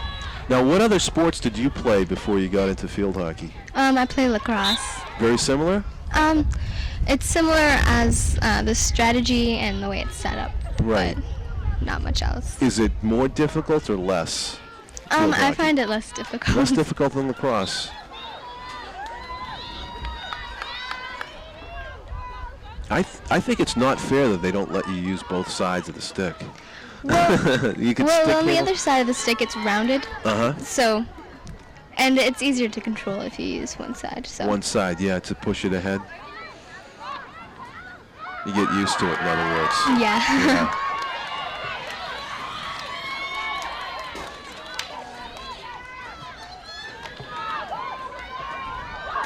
Now, what other sports did you play before you got into field hockey? I play lacrosse. Very similar? It's similar as the strategy and the way it's set up. Right. But not much else. Is it more difficult or less? Field I hockey? find it less difficult. Less difficult than lacrosse. I think it's not fair that they don't let you use both sides of the stick. Well, you can well stick on the handle- other side of the stick, it's rounded. So, and it's easier to control if you use one side. So. One side, yeah, to push it ahead. You get used to it, in other words. Yeah.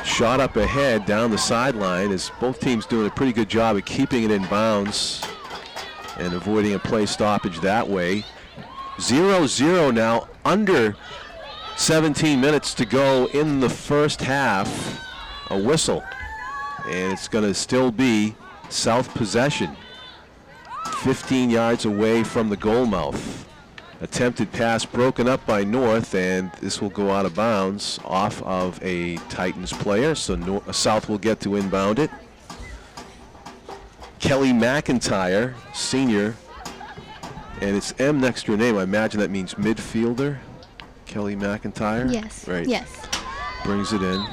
Shot up ahead down the sideline as both teams doing a pretty good job of keeping it in bounds and avoiding a play stoppage that way. 0-0 now under 17 minutes to go in the first half. A whistle, and it's going to still be South possession. 15 yards away from the goal mouth. Attempted pass broken up by North, and this will go out of bounds off of a Titans player, so South will get to inbound it. Kelly McIntyre, senior, and it's M next to her name. I imagine that means midfielder. Kelly McIntyre? Yes. Right. Yes. Brings it in.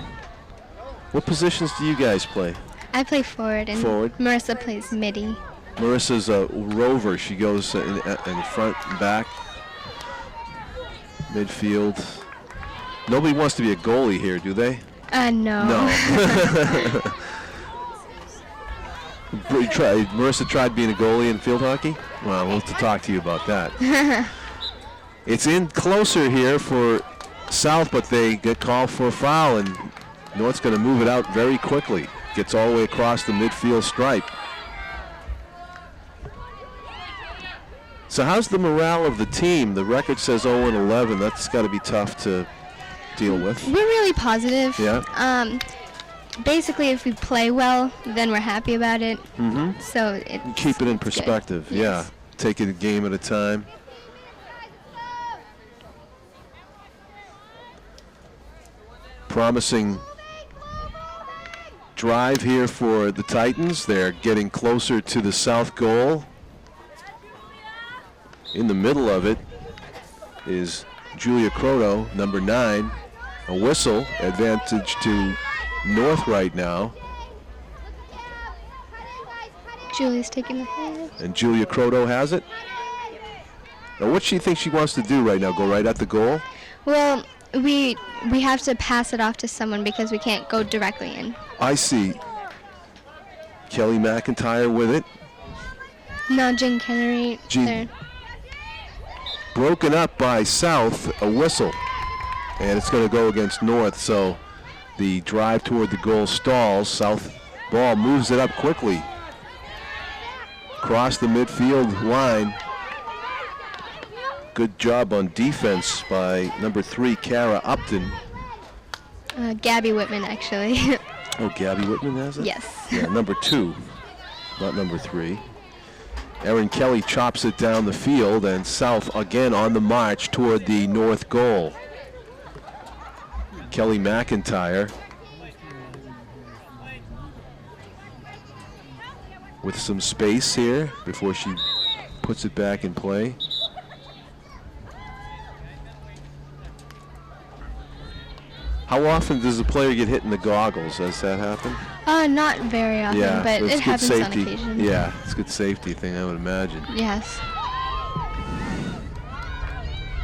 What positions do you guys play? I play forward, and Forward. Marissa plays midi. Marissa's a rover. She goes in front and back. Midfield. Nobody wants to be a goalie here, do they? No. No. Marissa tried being a goalie in field hockey? Well, we'll have to talk to you about that. It's in closer here for South, but they get called for a foul, and North's going to move it out very quickly. Gets all the way across the midfield stripe. So how's the morale of the team? The record says 0-11. That's got to be tough to deal with. We're really positive. Yeah. Basically, if we play well, then we're happy about it. Mm-hmm. So it's keep it in perspective. Yes. Yeah. Take it a game at a time. Promising drive here for the Titans. They're getting closer to the South goal. In the middle of it is Julia Croto, number 9. A whistle, advantage to North right now. Julia's taking the head. And Julia Croto has it. Now, what she thinks she wants to do right now? Go right at the goal? Well, we have to pass it off to someone because we can't go directly in. I see. Kelly McIntyre with it. No, Jen Kennedy. There. Broken up by South, a whistle. And it's going to go against North, so the drive toward the goal stalls. South ball moves it up quickly. Across the midfield line. Good job on defense by number 3, Kara Upton. Gabby Whitman, actually. Oh, Gabby Whitman has it? Yes. Yeah, number 2, not number 3. Erin Kelly chops it down the field, and South again on the march toward the North goal. Kelly McIntyre with some space here before she puts it back in play. How often does a player get hit in the goggles? Does that happen? Not very often, Yeah, but it happens safety. on occasion. Yeah, it's a good safety thing, I would imagine. Yes.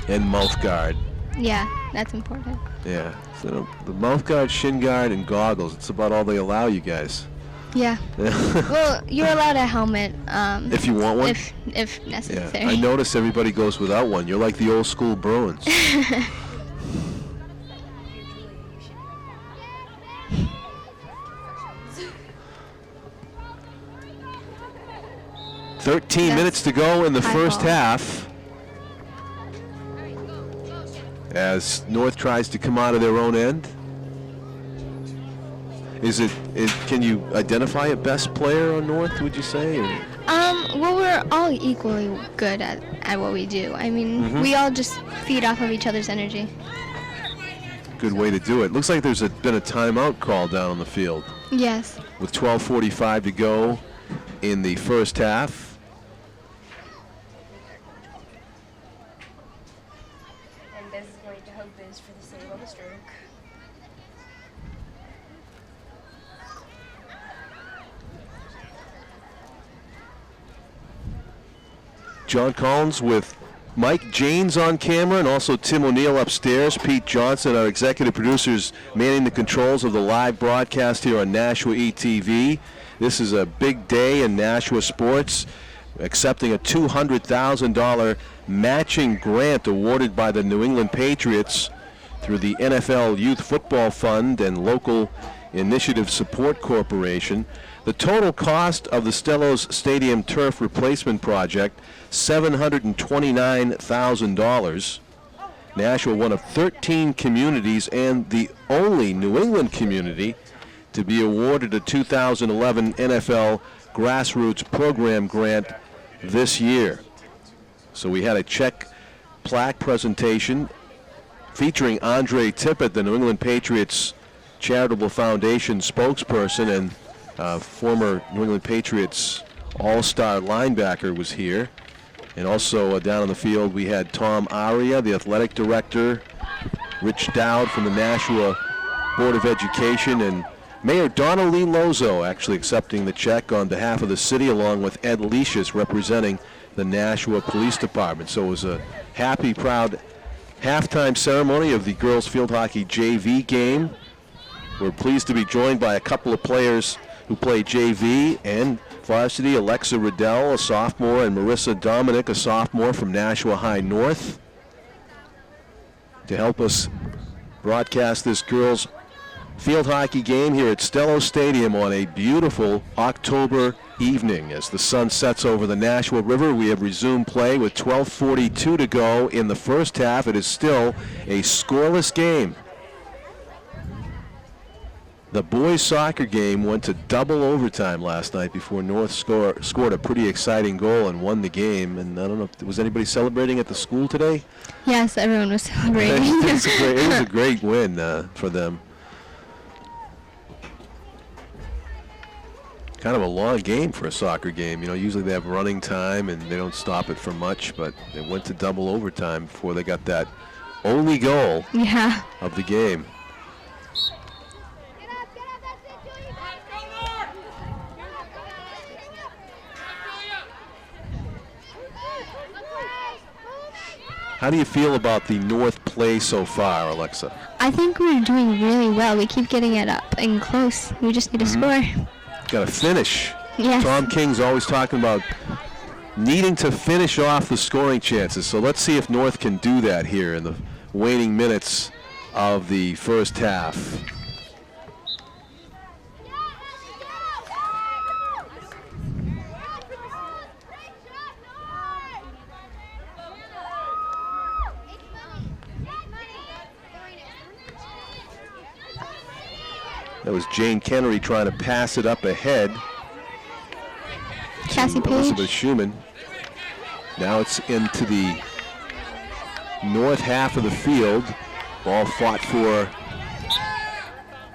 And mouth guard. Yeah, that's important. Yeah, so the mouth guard, shin guard, and goggles, it's about all they allow you guys. Yeah. Well, you're allowed a helmet. If you want one? If necessary. Yeah, I notice everybody goes without one. You're like the old school Bruins. 13 minutes to go in the first half as North tries to come out of their own end. Can you identify a best player on North, would you say? Or? Well, we're all equally good at what we do. I mean, we all just feed off of each other's energy. Good way to do it. Looks like there's been a timeout call down on the field. Yes. With 12:45 to go in the first half. And Biz is going to hug Biz for the save on the stroke. John Collins with Mike Janes on camera and also Tim O'Neill upstairs. Pete Johnson, our executive producers, manning the controls of the live broadcast here on Nashua ETV. This is a big day in Nashua sports, accepting a $200,000 matching grant awarded by the New England Patriots through the NFL Youth Football Fund and Local Initiative Support Corporation. The total cost of the Stellos Stadium turf replacement project, $729,000. Nashua, one of 13 communities and the only New England community to be awarded a 2011 NFL Grassroots Program grant this year. So we had a check plaque presentation featuring Andre Tippett, the New England Patriots Charitable Foundation spokesperson and former New England Patriots all-star linebacker was here. And also down on the field we had Tom Aria, the athletic director, Rich Dow from the Nashua Board of Education, and Mayor Donnalee Lozeau actually accepting the check on behalf of the city, along with Ed Leishus representing the Nashua Police Department. So it was a happy, proud halftime ceremony of the girls field hockey JV game. We're pleased to be joined by a couple of players who play JV and Varsity, Alexa Riddell, a sophomore, and Marissa Dominic, a sophomore from Nashua High North, to help us broadcast this girls field hockey game here at Stellos Stadium on a beautiful October evening. As the sun sets over the Nashua River, we have resumed play with 12:42 to go in the first half. It is still a scoreless game. The boys soccer game went to double overtime last night before North scored a pretty exciting goal and won the game. And I don't know, was anybody celebrating at the school today? Yes, everyone was celebrating. It was a great win for them. Kind of a long game for a soccer game. You know, usually they have running time and they don't stop it for much, but they went to double overtime before they got that only goal of the game. How do you feel about the North play so far, Alexa? I think we're doing really well. We keep getting it up and close. We just need to score. Got to finish. Yes. Tom King's always talking about needing to finish off the scoring chances. So let's see if North can do that here in the waning minutes of the first half. That was Jane Kennery trying to pass it up ahead. Cassie Page. Elizabeth Schumann. Now it's into the north half of the field. Ball fought for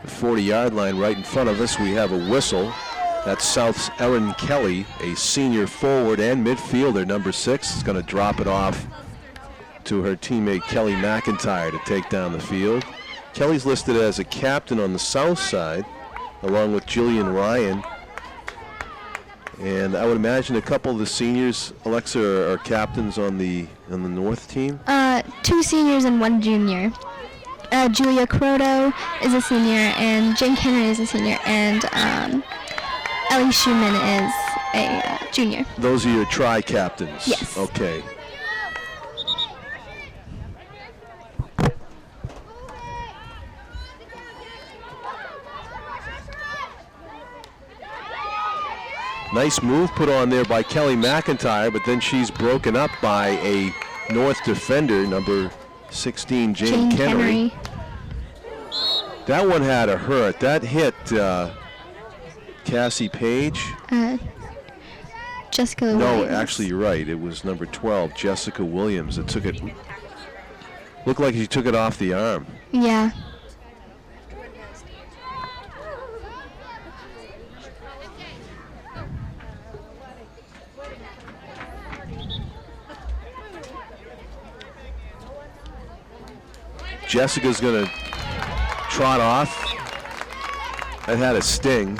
the 40-yard line right in front of us. We have a whistle. That's South's Erin Kelly, a senior forward and midfielder, number 6. Is going to drop it off to her teammate Kelly McIntyre to take down the field. Kelly's listed as a captain on the south side, along with Jillian Ryan. And I would imagine a couple of the seniors, Alexa, are captains on the north team? 2 seniors and 1 junior. Julia Croto is a senior, and Jane Kennery is a senior, and Ellie Schumann is a junior. Those are your tri-captains? Yes. Okay. Nice move put on there by Kelly McIntyre, but then she's broken up by a North defender, number 16, Jane Kennery. That one had a hurt. That hit Cassie Page. Jessica Williams. No, Williams. actually, you're right. It was number 12, Jessica Williams. It took it. Looked like she took it off the arm. Yeah. Jessica's going to trot off. That had a sting.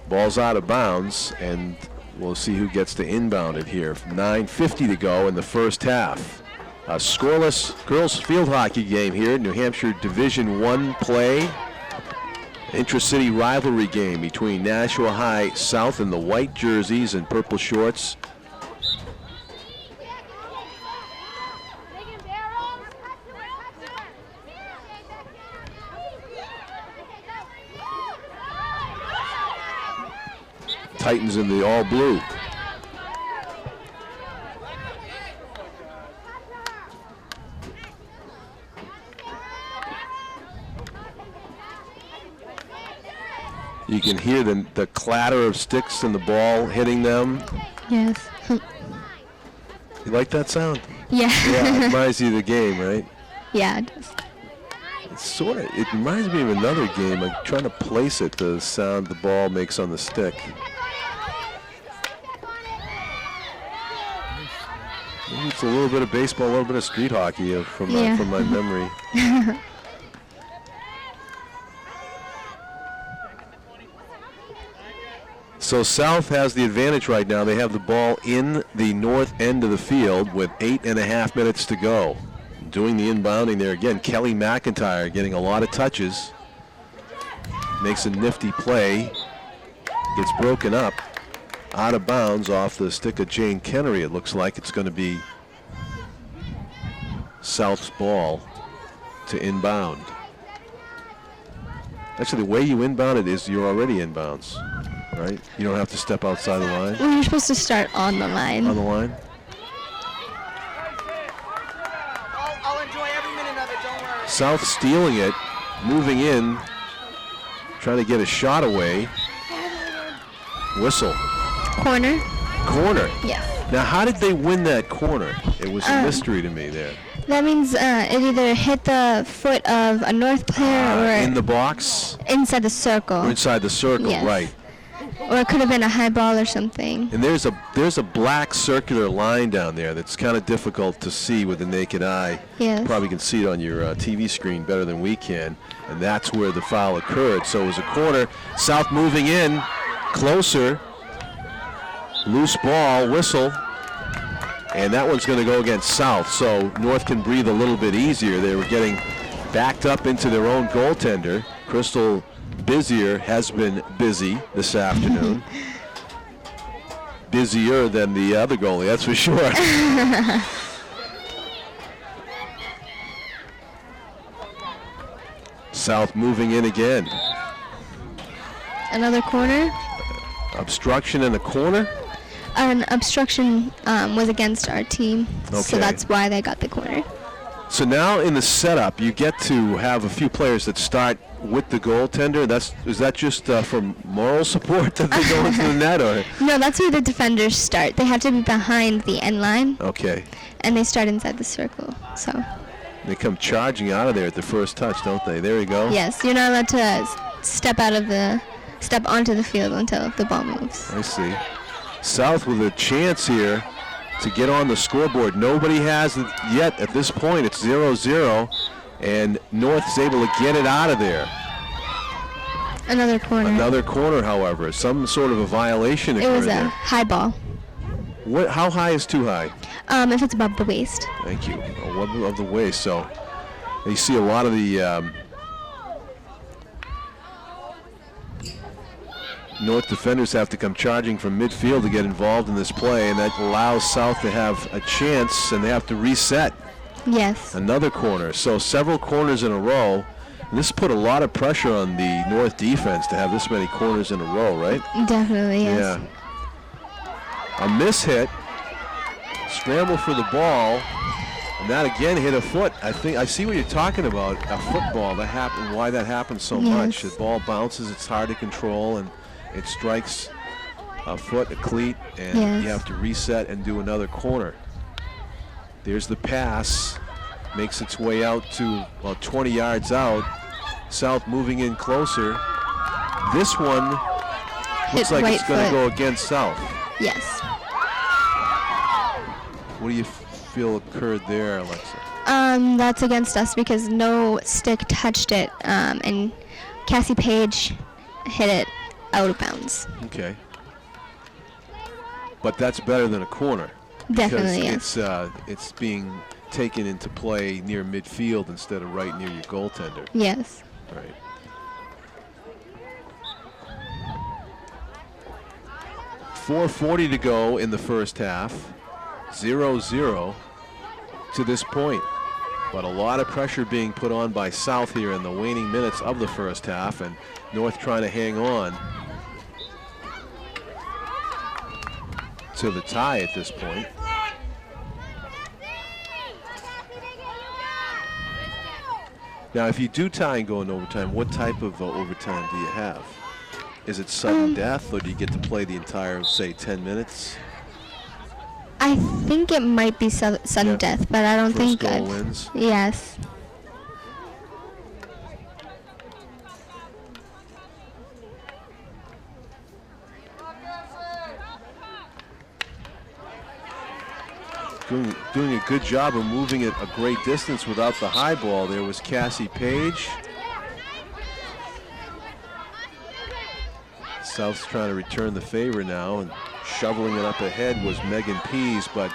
Ball's out of bounds, and we'll see who gets to inbound it here. 9:50 to go in the first half. A scoreless girls field hockey game here, New Hampshire Division I play. Intra-city rivalry game between Nashua High South in the white jerseys and purple shorts. Titans in the all blue. You can hear the clatter of sticks and the ball hitting them. Yes. You like that sound? Yeah. Yeah, it reminds you of the game, right? Yeah, it does. It reminds me of another game. I'm trying to place it, the sound the ball makes on the stick. Maybe it's a little bit of baseball, a little bit of street hockey from my memory. So South has the advantage right now. They have the ball in the north end of the field with 8.5 minutes to go. Doing the inbounding there again. Kelly McIntyre getting a lot of touches. Makes a nifty play. Gets broken up. Out of bounds off the stick of Jane Kennery. It looks like it's going to be South's ball to inbound. Actually, the way you inbound it is you're already inbounds, right? You don't have to step outside the line. Well, you're supposed to start on the line. On the line? I'll enjoy every minute of it, don't worry. South stealing it, moving in, trying to get a shot away. Whistle. Corner. Corner. Yes. Now, how did they win that corner? It was a mystery to me there. That means it either hit the foot of a North player or in the box? inside the circle. Or inside the circle, Yes. right. Or it could have been a high ball or something. And there's a black circular line down there that's kind of difficult to see with the naked eye. Yes. You probably can see it on your TV screen better than we can. And that's where the foul occurred. So it was a corner. South moving in, closer. Loose ball, whistle. And that one's going to go against South, so North can breathe a little bit easier. They were getting backed up into their own goaltender. Crystal Busier has been busy this afternoon. Busier than the other goalie, that's for sure. South moving in again. Another corner. Obstruction in the corner. An obstruction was against our team, so Okay. that's why they got the corner. So now in the setup, you get to have a few players that start with the goaltender. Is that just for moral support that they go into the net, or? No, that's where the defenders start. They have to be behind the end line, Okay. and they start inside the circle. So They come charging out of there at the first touch, don't they? There we go. yes, you're not allowed to step onto the field until the ball moves. I see. South with a chance here to get on the scoreboard. Nobody has it yet at this point. It's 0-0, and North is able to get it out of there. Another corner. Another corner, however. Some sort of a violation It occurred was a there. high ball. How high is too high? If it's above the waist. Thank you. Of the waist. So you see a lot of the North defenders have to come charging from midfield to get involved in this play, and that allows South to have a chance, and they have to reset. Yes. Another corner. So several corners in a row. This put a lot of pressure on the North defense to have this many corners in a row, right? Definitely, yes. Yeah. A miss hit. Scramble for the ball. And that again hit a foot. I see what you're talking about. A football. That happened. Why that happens so much. The ball bounces. It's hard to control, and it strikes a foot, a cleat, and you have to reset and do another corner. There's the pass. Makes its way out to about 20 yards out. South moving in closer. This one looks like it's going to go against South. Yes. What do you feel occurred there, Alexa? That's against us because no stick touched it, and Cassie Page hit it out of bounds. Okay. But that's better than a corner. Definitely, because it's being taken into play near midfield instead of right near your goaltender. Yes. Right. .440 to go in the first half. 0-0 to this point. But a lot of pressure being put on by South here in the waning minutes of the first half, and North trying to hang on to the tie at this point. Now, if you do tie and go into overtime, what type of overtime do you have? Is it sudden death, or do you get to play the entire, say, 10 minutes? I think it might be sudden death, but I don't think. First goal wins. Yes. Doing a good job of moving it a great distance without the high ball. There was Cassie Page. South's trying to return the favor now, and shoveling it up ahead was Megan Pease, but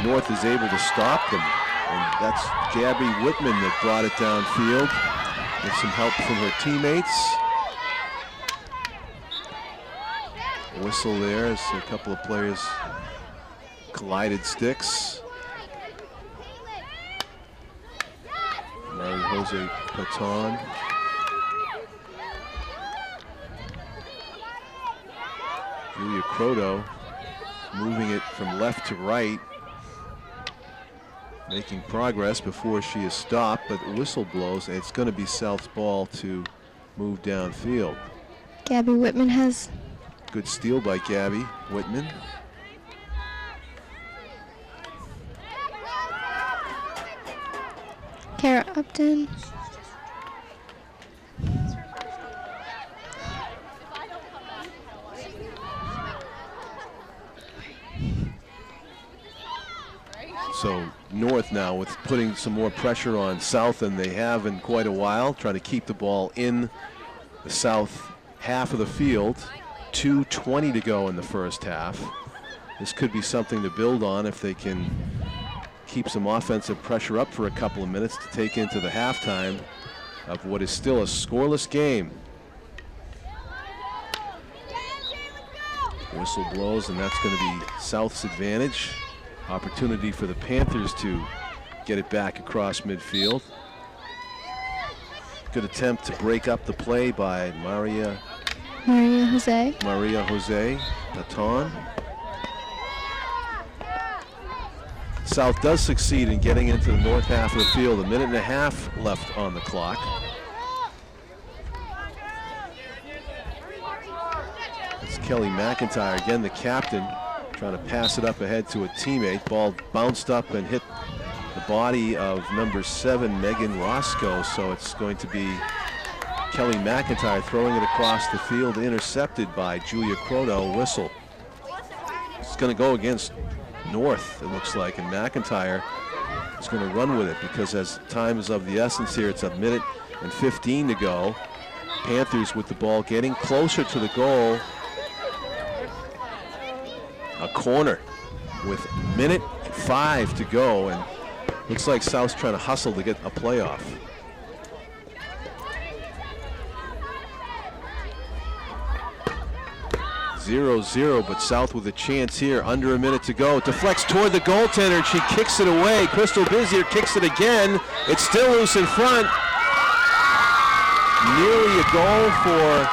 North is able to stop them. And that's Gabby Whitman that brought it downfield with some help from her teammates. Whistle there as a couple of players collided sticks. Marie-Jose Paton. Julia Croto moving it from left to right, making progress before she is stopped, but the whistle blows, and it's going to be South's ball to move downfield. Gabby Whitman has. Good steal by Gabby Whitman. Kara Upton. So North now with putting some more pressure on South than they have in quite a while, trying to keep the ball in the South half of the field. 2:20 to go in the first half. This could be something to build on if they can keep some offensive pressure up for a couple of minutes to take into the halftime of what is still a scoreless game. Whistle blows, and that's going to be South's advantage. Opportunity for the Panthers to get it back across midfield. Good attempt to break up the play by Maria Jose Paton. South does succeed in getting into the north half of the field. 1.5 minutes left on the clock. It's Kelly McIntyre, again the captain, trying to pass it up ahead to a teammate. Ball bounced up and hit the body of number 7, Megan Roscoe, so it's going to be Kelly McIntyre throwing it across the field, intercepted by Julia Croto. Whistle. It's going to go against North, it looks like, and McIntyre is going to run with it because as time is of the essence here, it's 1 minute and 15 to go. Panthers with the ball getting closer to the goal. A corner with 1.5 minutes to go, and looks like South's trying to hustle to get a playoff. (0-0), but South with a chance here. Under 1 minute to go. Deflects toward the goaltender, and she kicks it away. Crystal Bizier kicks it again. It's still loose in front. Nearly a goal for.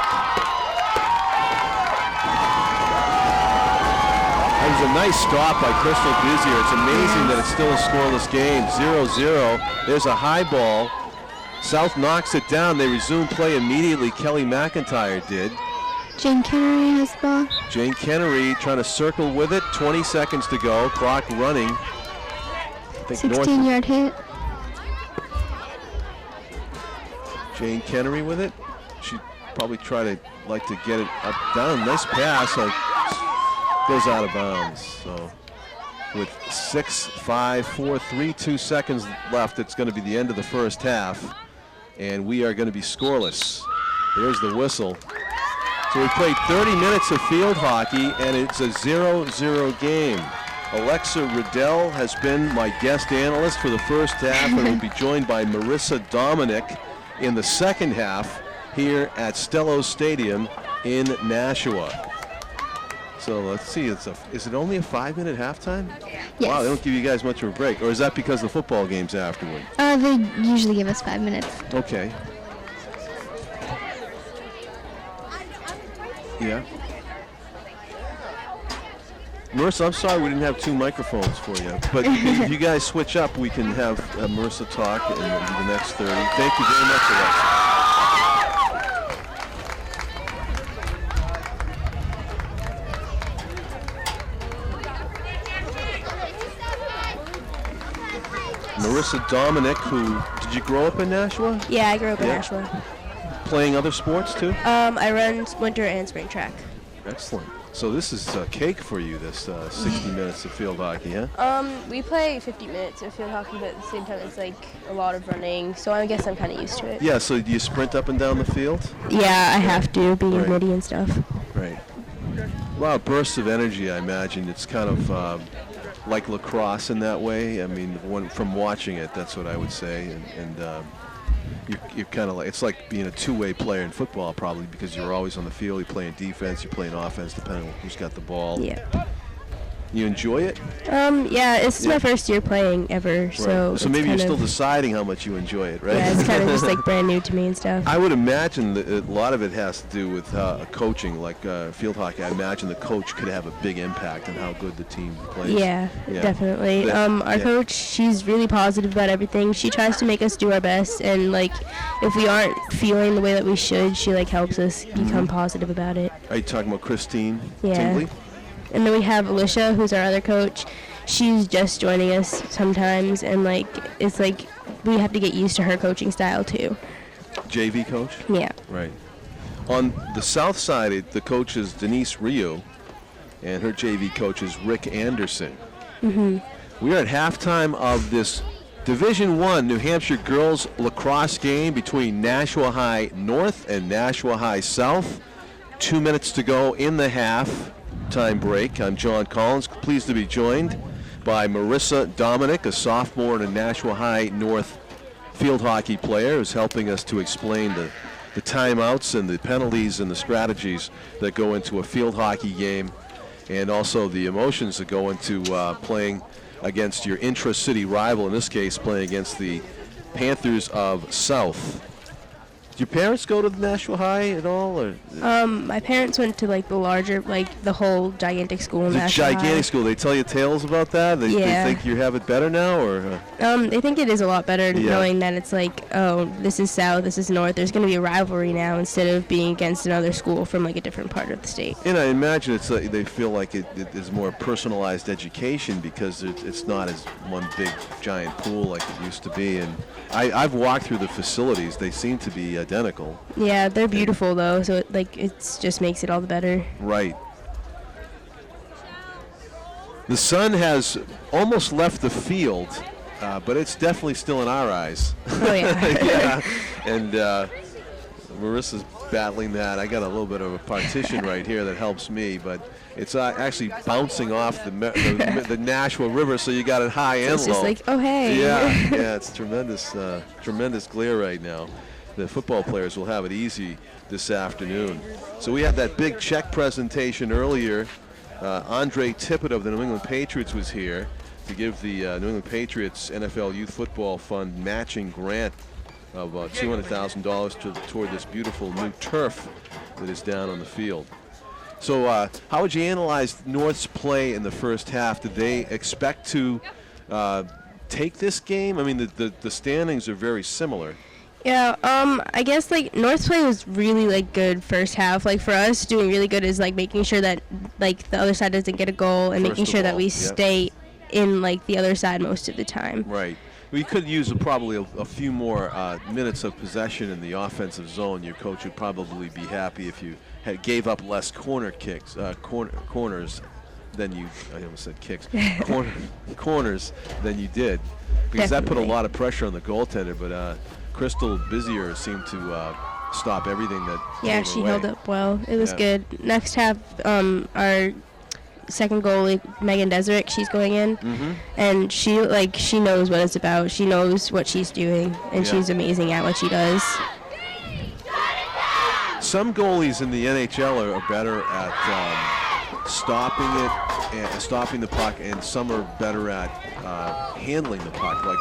That was a nice stop by Crystal Bizier. It's amazing that it's still a scoreless game. 0-0. There's a high ball. South knocks it down. They resume play immediately. Kelly McIntyre did. Jane Kennery has the ball. Jane Kennery trying to circle with it. 20 seconds to go. Clock running. 16-yard hit. Jane Kennery with it. She'd probably try to get it up down. Nice pass. Goes out of bounds. So with 6, 5, 4, 3, 2 seconds left, it's going to be the end of the first half, and we are going to be scoreless. There's the whistle. So we played 30 minutes of field hockey, and it's a 0-0 game. Alexa Riddell has been my guest analyst for the first half, and will be joined by Marissa Dominic in the second half here at Stellos Stadium in Nashua. So let's see, is it only a 5-minute halftime? Yes. Wow, they don't give you guys much of a break. Or is that because the football game's afterward? They usually give us 5 minutes. Okay. Yeah. Marissa, I'm sorry we didn't have 2 microphones for you, but if you guys switch up, we can have Marissa talk in the next 30. Thank you very much, Alexa. Marissa Dominic, who, did you grow up in Nashua? Yeah, I grew up in Nashua. Playing other sports too? I run winter and spring track. Excellent. So this is cake for you, this 60 minutes of field hockey, huh? We play 50 minutes of field hockey, but at the same time it's like a lot of running, so I guess I'm kind of used to it. Yeah, so do you sprint up and down the field? Yeah, I have to, being witty and stuff. Right. A lot of bursts of energy, I imagine. It's kind of like lacrosse in that way. I mean, from watching it, that's what I would say. And you're kind of like, it's like being a two-way player in football probably, because you're always on the field. You're playing defense, you're playing offense, depending on who's got the ball. Yeah. You enjoy it? Yeah, this is my first year playing ever, so. Right. So maybe you're still deciding how much you enjoy it, right? Yeah, it's kind of just like brand new to me and stuff. I would imagine that a lot of it has to do with coaching, like field hockey. I imagine the coach could have a big impact on how good the team plays. Yeah, definitely. Our coach, she's really positive about everything. She tries to make us do our best, and like, if we aren't feeling the way that we should, she like helps us become positive about it. Are you talking about Christine Yeah. Tingley? And then we have Alicia, who's our other coach. She's just joining us sometimes, and like it's like we have to get used to her coaching style too. JV coach? Yeah. Right. On the south side, the coach is Denise Rio, and her JV coach is Rick Anderson. Mhm. We are at halftime of this Division I New Hampshire girls lacrosse game between Nashua High North and Nashua High South. 2 minutes to go in the half-time break. I'm John Collins, pleased to be joined by Marissa Dominic, a sophomore and a Nashua High North field hockey player, who's helping us to explain the timeouts and the penalties and the strategies that go into a field hockey game, and also the emotions that go into playing against your intra-city rival, in this case playing against the Panthers of South. Did your parents go to the Nashua High at all? Or? My parents went to like the larger, like the whole gigantic school in The Nashua High. gigantic school. They tell you tales about that? They think you have it better now? Or? They think it is a lot better knowing that it's like, oh, this is South, this is North. There's going to be a rivalry now instead of being against another school from like a different part of the state. And I imagine it's they feel like it is more personalized education because it's not as one big giant pool like it used to be. And I've walked through the facilities. They seem to be identical. Yeah, they're beautiful though, so it just makes it all the better. Right. The sun has almost left the field, but it's definitely still in our eyes. Oh yeah. Yeah. And Marissa's battling that. I got a little bit of a partition right here that helps me, but it's actually bouncing off the Nashua River, so you got it high and low. It's just like, oh hey. Yeah, it's tremendous, tremendous glare right now. The football players will have it easy this afternoon. So we had that big check presentation earlier. Andre Tippett of the New England Patriots was here to give the New England Patriots NFL Youth Football Fund matching grant of $200,000 toward this beautiful new turf that is down on the field. So how would you analyze North's play in the first half? Did they expect to take this game? I mean, the standings are very similar. Yeah, I guess like North's play was really like good first half. Like for us, doing really good is like making sure that like the other side doesn't get a goal and making sure that we stay in like the other side most of the time. Right. We could use probably a few more minutes of possession in the offensive zone. Your coach would probably be happy if you gave up less corner kicks, corners than you. I almost said kicks. Corners than you did, because that put a lot of pressure on the goaltender. But Crystal Bizier seemed to stop everything that. Yeah, she held up well. It was good. Next half, our second goalie, Megan Deserick, she's going in, and she knows what it's about. She knows what she's doing, and she's amazing at what she does. Some goalies in the NHL are better at stopping it, stopping the puck, and some are better at handling the puck. But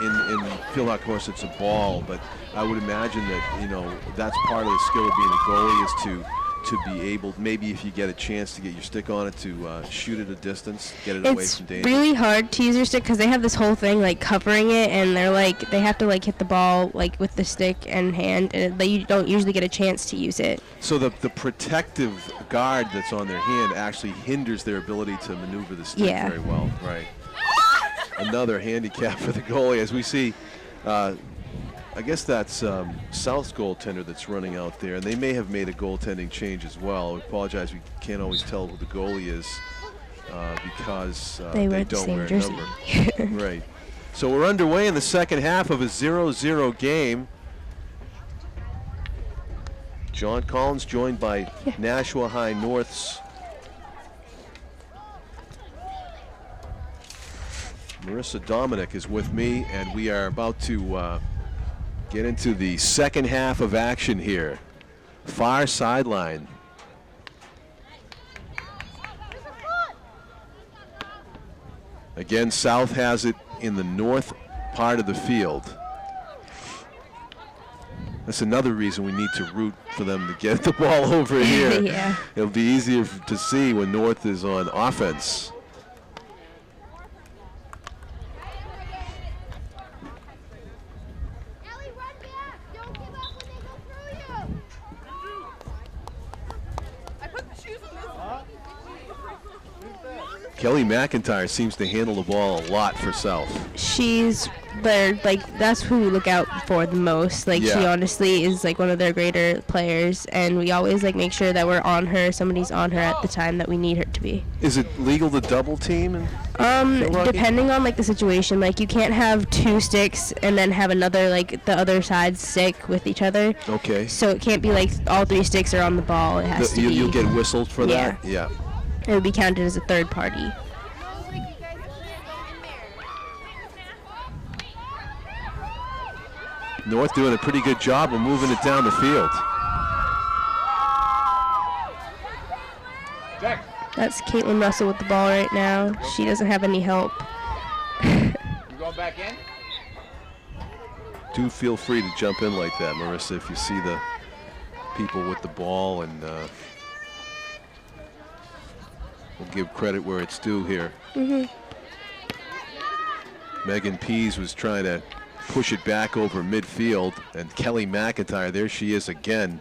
in field hockey, of course, it's a ball. But I would imagine that that's part of the skill of being a goalie is to be able, maybe if you get a chance to get your stick on it, to shoot at a distance, get it away from danger. It's really hard to use your stick because they have this whole thing like covering it, and they have to like hit the ball like with the stick and hand, and you don't usually get a chance to use it. So the protective guard that's on their hand actually hinders their ability to maneuver the stick very well. Right. another handicap for the goalie. As we see, I guess that's South's goaltender that's running out there, and they may have made a goaltending change as well. I apologize, we can't always tell who the goalie is because they don't wear a number. Right. So we're underway in the second half of a 0-0 game. John Collins joined by Nashua High North's Marissa Dominic is with me, and we are about to get into the second half of action here. Far sideline. Again, South has it in the north part of the field. That's another reason we need to root for them to get the ball over here. Yeah. It'll be easier to see when North is on offense. Kelly McIntyre seems to handle the ball a lot for South. She's that's who we look out for the most. Like, she honestly is like one of their greater players, and we always like make sure that we're on her. Somebody's on her at the time that we need her to be. Is it legal to double team? Depending on like the situation, like you can't have two sticks and then have another like the other side's stick with each other. Okay. So it can't be like all three sticks are on the ball. It has to be. You'll get whistled for that? Yeah. It would be counted as a third party. North doing a pretty good job of moving it down the field. That's Caitlin Russell with the ball right now. She doesn't have any help. You going back in? Do feel free to jump in like that, Marissa, if you see the people with the ball, and we'll give credit where it's due here. Megan Pease was trying to push it back over midfield, and Kelly McIntyre, there she is again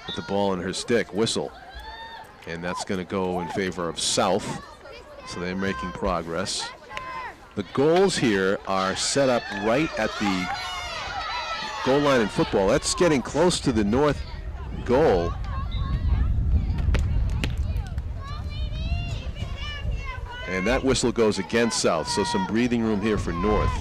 with the ball in her stick. Whistle, and that's going to go in favor of South, so they're making progress. The goals here are set up right at the goal line in football. That's getting close to the North goal. And that whistle goes against South, so some breathing room here for North.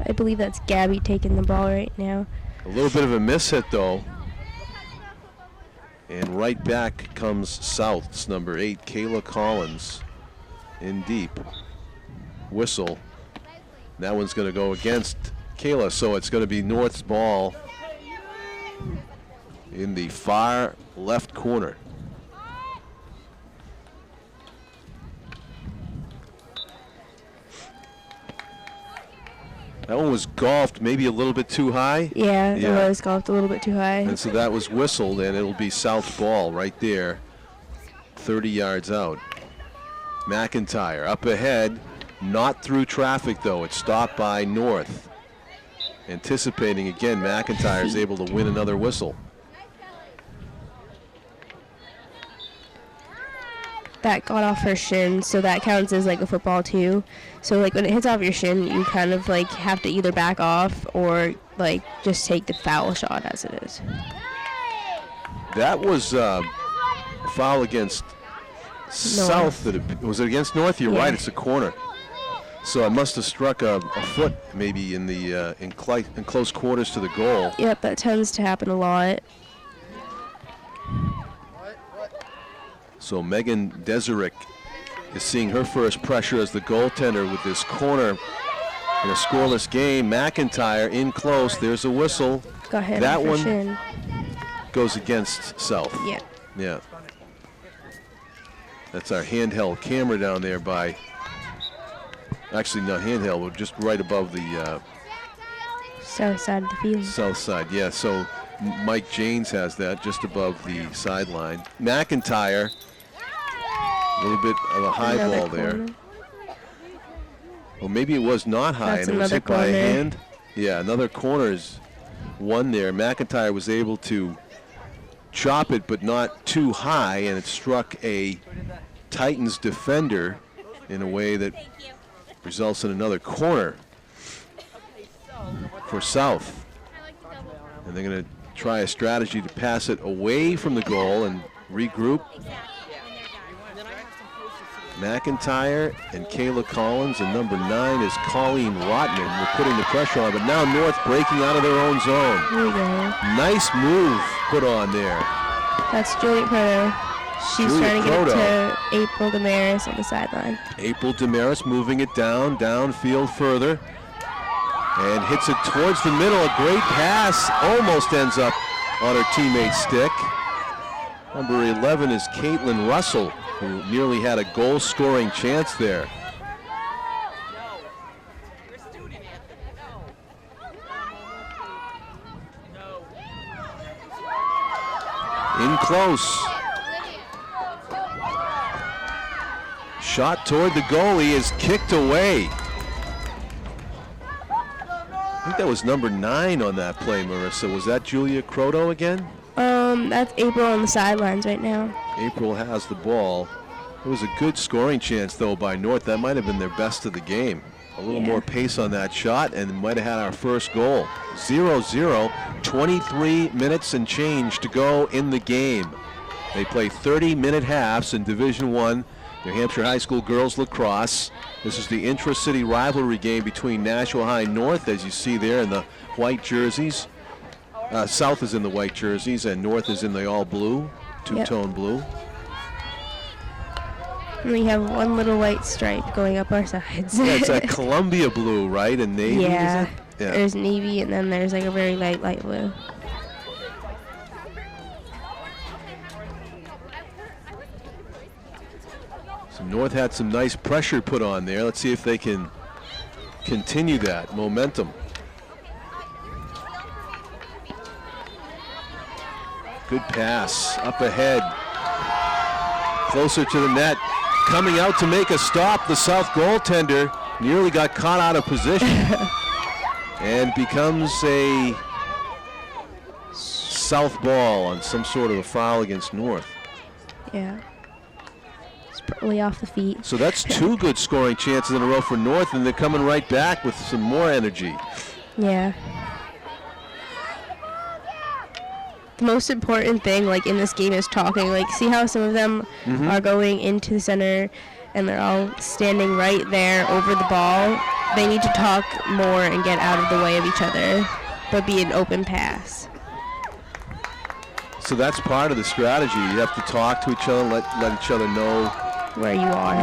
I believe that's Gabby taking the ball right now. A little bit of a miss hit though. And right back comes South's number 8, Kayla Collins, in deep. Whistle. That one's going to go against Kayla, so it's going to be North's ball in the far left corner. That one was golfed maybe a little bit too high. Yeah, it was golfed a little bit too high. And so that was whistled, and it'll be South's ball right there, 30 yards out. McIntyre up ahead, not through traffic though. It's stopped by North. Anticipating again, McIntyre is able to win another whistle. That got off her shin, so that counts as like a football too. So like when it hits off your shin, you kind of like have to either back off or like just take the foul shot as it is. That was a foul against South. Was it against North? You're right, it's a corner. So it must have struck a foot maybe in the in close quarters to the goal. Yep, that tends to happen a lot. So Megan Deserick is seeing her first pressure as the goaltender with this corner in a scoreless game. McIntyre in close. There's a whistle. Got hit that off her one shin. Goes against South. Yeah. Yeah. That's our handheld camera down there by, actually not handheld, but just right above the south side of the field. South side, yeah. So Mike Janes has that just above the sideline. McIntyre, a little bit of a high ball there. Well, maybe it was not high and it was hit by a hand. Yeah, another corner is one there. McIntyre was able to chop it, but not too high, and it struck a Titans defender in a way that results in another corner for South. And they're going to try a strategy to pass it away from the goal and regroup. McIntyre and Kayla Collins, and number 9 is Colleen Rotman. We're putting the pressure on, but now North breaking out of their own zone. Here we go. Nice move put on there. That's Juliet Proto. She's Juliet trying to get Proto. it to April Damaris on the sideline. April Damaris moving it downfield further, and hits it towards the middle. A great pass, almost ends up on her teammate's stick. Number 11 is Caitlin Russell, who nearly had a goal-scoring chance there. In close. Shot toward the goalie is kicked away. I think that was number 9 on that play, Marissa. Was that Julia Croto again? That's April on the sidelines right now. April has the ball. It was a good scoring chance, though, by North. That might have been their best of the game. A little more pace on that shot, and might have had our first goal. 0-0, 23 minutes and change to go in the game. They play 30-minute halves in Division I, New Hampshire High School Girls Lacrosse. This is the intra-city rivalry game between Nashua High and North, as you see there in the white jerseys. South is in the white jerseys, and North is in the all-blue, two-tone blue. And we have one little white stripe going up our sides. Yeah, it's that Columbia blue, right? And navy, yeah. is it? Yeah. There's navy, and then there's like a very light blue. So North had some nice pressure put on there. Let's see if they can continue that momentum. Good pass up ahead, closer to the net. Coming out to make a stop, the South goaltender nearly got caught out of position and becomes a South ball on some sort of a foul against North. Yeah. It's probably off the feet. So that's 2 good scoring chances in a row for North, and they're coming right back with some more energy. Yeah. The most important thing, like, in this game is talking. Like, see how some of them are going into the center and they're all standing right there over the ball? They need to talk more and get out of the way of each other, but be an open pass. So that's part of the strategy. You have to talk to each other, let each other know where you are.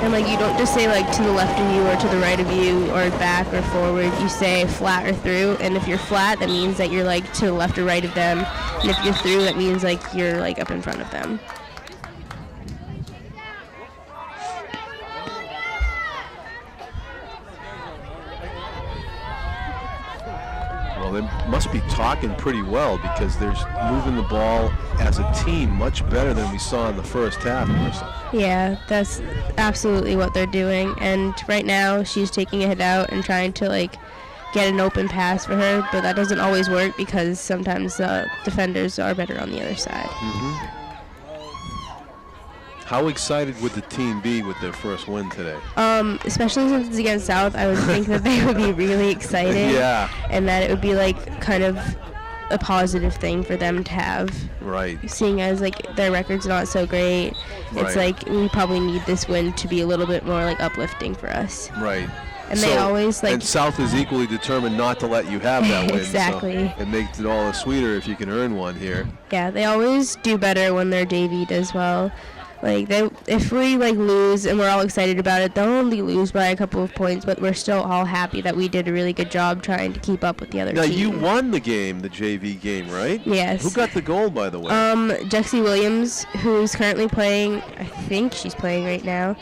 And like, you don't just say like to the left of you or to the right of you or back or forward. You say flat or through, and if you're flat, that means that you're like to the left or right of them, and if you're through, that means like you're like up in front of them. Well, they must be talking pretty well, because they're moving the ball as a team much better than we saw in the first half. Yeah, that's absolutely what they're doing. And right now, she's taking a hit out and trying to like get an open pass for her, but that doesn't always work because sometimes defenders are better on the other side. How excited would the team be with their first win today? Especially since it's against South, I would think that they would be really excited. Yeah. And that it would be like kind of a positive thing for them to have. Right. Seeing as like their record's not so great, it's like we probably need this win to be a little bit more like uplifting for us. Right. And they always like. And South is equally determined not to let you have that win. Exactly. So it makes it all the sweeter if you can earn one here. Yeah, they always do better when they're JV'd as well. Like, if we like lose and we're all excited about it, they'll only lose by a couple of points, but we're still all happy that we did a really good job trying to keep up with the other team. Now, you won the game, the JV game, right? Yes. Who got the goal, by the way? Jexie Williams, who's currently playing, I think she's playing right now.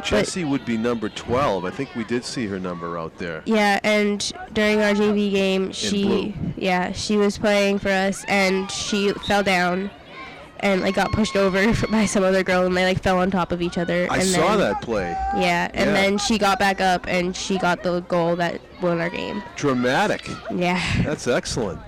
Jessie would be number 12. I think we did see her number out there. Yeah, and during our JV game, she was playing for us, and she fell down and like got pushed over by some other girl, and they like fell on top of each other. I saw that play. Yeah, and then she got back up and she got the goal that won our game. Dramatic. Yeah. That's excellent.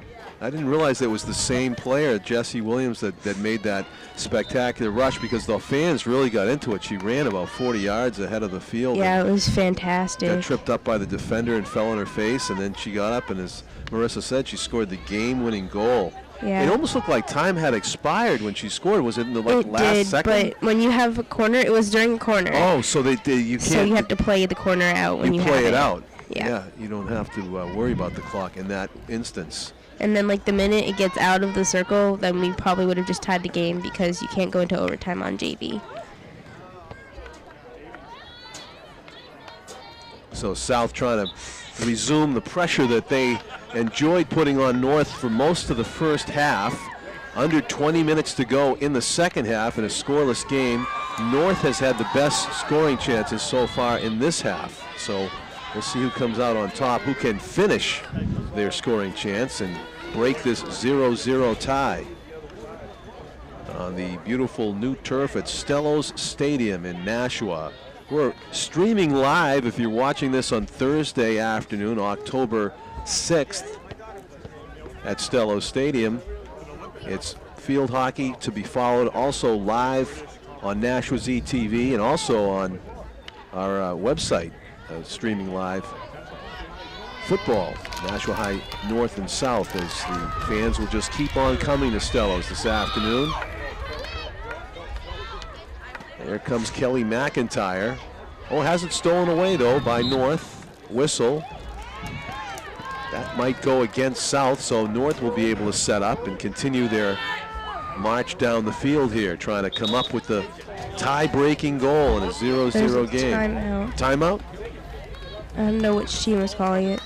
I didn't realize it was the same player, Jesse Williams, that made that spectacular rush, because the fans really got into it. She ran about 40 yards ahead of the field. Yeah, it was fantastic. Got tripped up by the defender and fell on her face, and then she got up, and as Marissa said, she scored the game-winning goal. Yeah. It almost looked like time had expired when she scored. Was it in the last second? But when you have a corner, it was during a corner. Oh, so you can't. So you have to play the corner out when you play have it out. Yeah. You don't have to worry about the clock in that instance. And then, like, the minute it gets out of the circle, then we probably would have just tied the game, because you can't go into overtime on JV. So South trying to resume the pressure that they enjoyed putting on North for most of the first half. Under 20 minutes to go in the second half in a scoreless game. North has had the best scoring chances so far in this half. So we'll see who comes out on top, who can finish their scoring chance and break this 0-0 tie on the beautiful new turf at Stellos Stadium in Nashua. We're streaming live if you're watching this on Thursday afternoon, October 6th at Stellos Stadium. It's field hockey to be followed also live on Nashua ZTV and also on our website, streaming live football, Nashua High North and South, as the fans will just keep on coming to Stellos this afternoon. There comes Kelly McIntyre. Oh, has it stolen away though by North. Whistle. That might go against South, so North will be able to set up and continue their march down the field here, trying to come up with the tie-breaking goal in a 0-0 game. Timeout. Timeout? I don't know which team was calling it.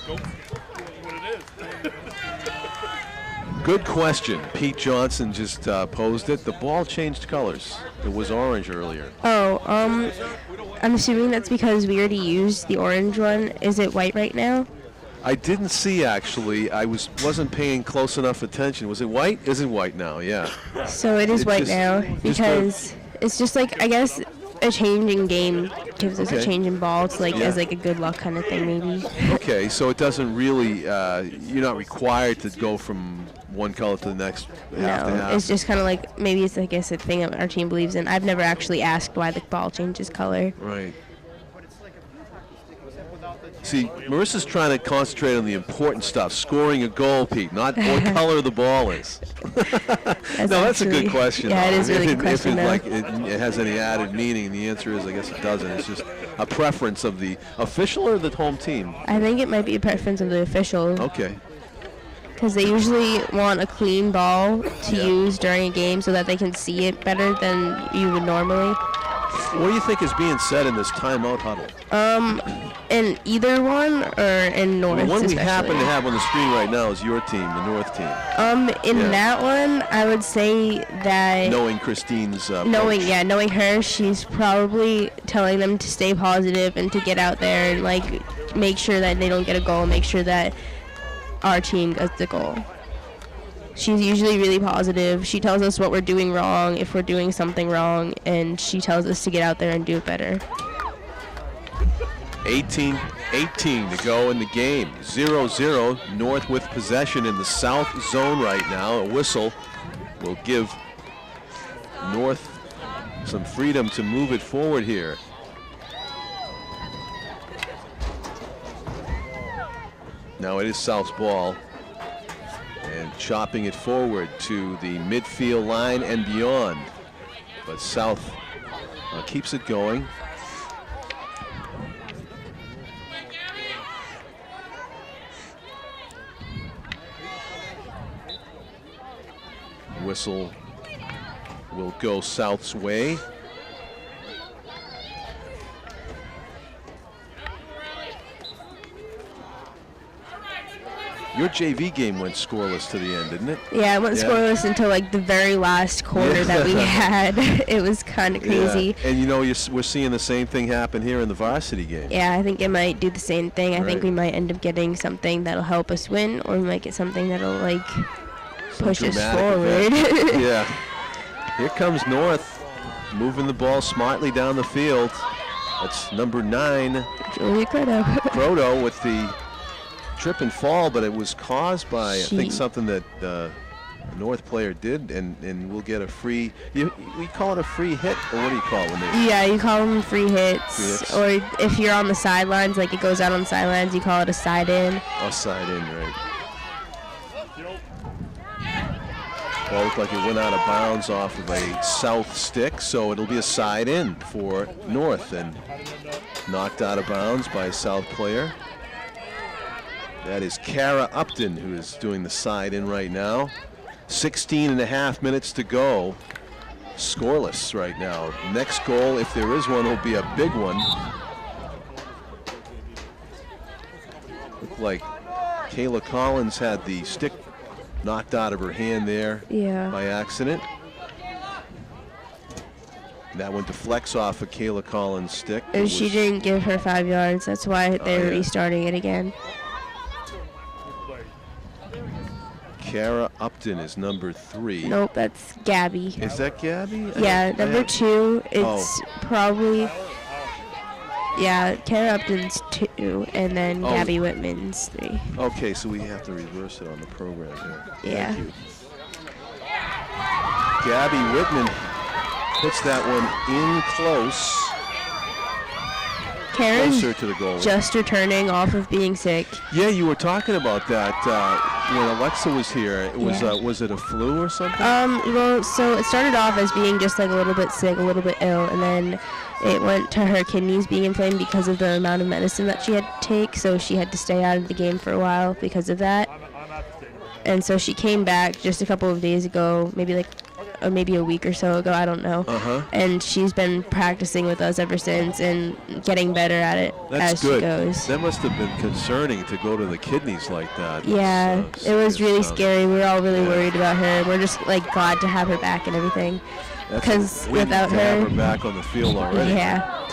Good question. Pete Johnson just posed it. The ball changed colors. It was orange earlier. Oh, I'm assuming that's because we already used the orange one. Is it white right now? I didn't see, actually. I wasn't paying close enough attention. Was it white? Is it white now? Yeah. So it is white now, because it's just like, I guess, a changing game gives us a change in ball. It's like as like a good luck kind of thing, maybe. Okay, so it doesn't really, you're not required to go from one color to the next half to half. It's just kind of like, maybe it's, I guess, a thing that our team believes in. I've never actually asked why the ball changes color. Right. See, Marissa's trying to concentrate on the important stuff, scoring a goal, Pete, not what color the ball is. That's a good question. Yeah, it is a really good question. If it has any added meaning, the answer is, I guess it doesn't. It's just a preference of the official or the home team? I think it might be a preference of the official. Okay. Because they usually want a clean ball to use during a game so that they can see it better than you would normally. What do you think is being said in this timeout huddle? In either one or in North? The one especially? we happen to have on the screen right now is your team, the North team. In that one, I would say that knowing Christine's knowing her, she's probably telling them to stay positive and to get out there and like make sure that they don't get a goal, make sure that our team gets the goal. She's usually really positive. She tells us what we're doing wrong, if we're doing something wrong, and she tells us to get out there and do it better. 18-18 to go in the game. 0-0, North with possession in the south zone right now. A whistle will give North some freedom to move it forward here. Now it is South's ball. And chopping it forward to the midfield line and beyond. But South keeps it going. Whistle will go South's way. Your JV game went scoreless to the end, didn't it? Yeah, it went scoreless until like the very last quarter that we had. It was kind of crazy. Yeah. And you know, we're seeing the same thing happen here in the varsity game. Yeah, I think it might do the same thing. I think we might end up getting something that'll help us win, or we might get something that'll like push us forward. Yeah. Here comes North, moving the ball smartly down the field. That's number 9, Julia Croto. Croto with the trip and fall, but it was caused by, I think, something that the North player did, and we'll get a free, we call it a free hit, or what do you call it? When they Yeah, you call them free hits. Or if you're on the sidelines, like it goes out on the sidelines, you call it a side in. A side in, right. Ball looked like it went out of bounds off of a south stick, so it'll be a side in for North, and knocked out of bounds by a south player. That is Kara Upton who is doing the side in right now. 16.5 minutes to go. Scoreless right now. Next goal, if there is one, will be a big one. Looked like Kayla Collins had the stick knocked out of her hand there by accident. That one deflects off of Kayla Collins' stick. And she didn't give her 5 yards. That's why they're restarting it again. Kara Upton is number 3. Nope, that's Gabby. Is that Gabby? Yeah, number 2. It's probably... Yeah, Kara Upton's 2, and then Gabby Whitman's 3. Okay, so we have to reverse it on the program here. Yeah. Thank you. Gabby Whitman puts that one in close. Karen's closer to the goal. Just returning off of being sick. Yeah, you were talking about that when Alexa was here. It was was it a flu or something? Well, so it started off as being just like a little bit sick, a little bit ill, and then it went to her kidneys being inflamed because of the amount of medicine that she had to take, so she had to stay out of the game for a while because of that. And so she came back just a couple of days ago, maybe a week or so ago, I don't know. And she's been practicing with us ever since and getting better at it as she goes. That must have been concerning to go to the kidneys like that. Yeah, it was really scary. We were all really worried about her. We're just like glad to have her back and everything. Because without her, have her back on the field already. Yeah.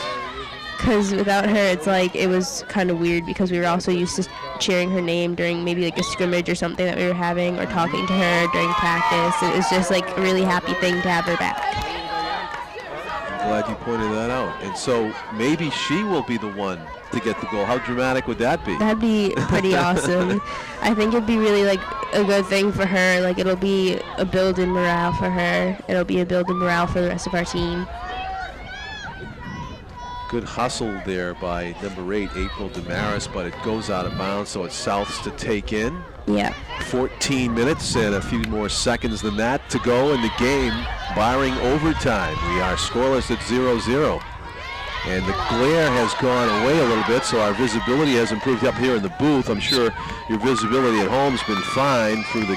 Because without her, it's like it was kind of weird because we were also used to cheering her name during maybe like a scrimmage or something that we were having, or talking to her during practice. It was just like a really happy thing to have her back. I'm glad you pointed that out. And so maybe she will be the one to get the goal. How dramatic would that be? That'd be pretty awesome. I think it'd be really like a good thing for her. Like it'll be a build in morale for her. It'll be a build in morale for the rest of our team. Good hustle there by number 8, April Damaris, but it goes out of bounds, so it's Souths to take in. Yeah. 14 minutes and a few more seconds than that to go in the game, barring overtime. We are scoreless at 0-0. And the glare has gone away a little bit, so our visibility has improved up here in the booth. I'm sure your visibility at home's been fine through the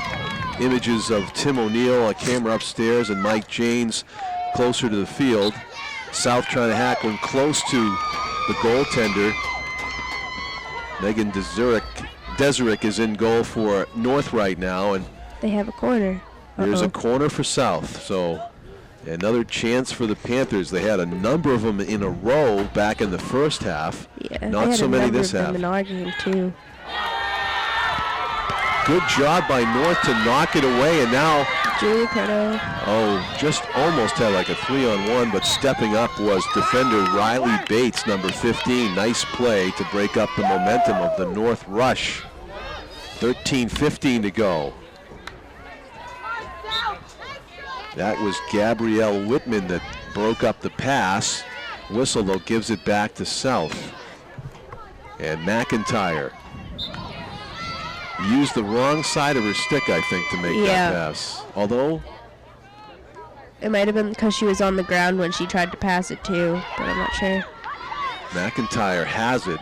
images of Tim O'Neill, a camera upstairs, and Mike Janes closer to the field. South trying to hack one close to the goaltender. Megan Deserick is in goal for North right now, and they have a corner. There's a corner for South, so another chance for the Panthers. They had a number of them in a row back in the first half. Yeah, not so many this half. In our game too. Good job by North to knock it away, and now Julia Croto. Oh, just almost had like a 3-on-1, but stepping up was defender Riley Bates, number 15. Nice play to break up the momentum of the North rush. 13:15 to go. That was Gabrielle Whitman that broke up the pass. Whistle, though, gives it back to South. And McIntyre used the wrong side of her stick, I think, to make that pass. Although it might have been because she was on the ground when she tried to pass it too, but I'm not sure. McIntyre has it.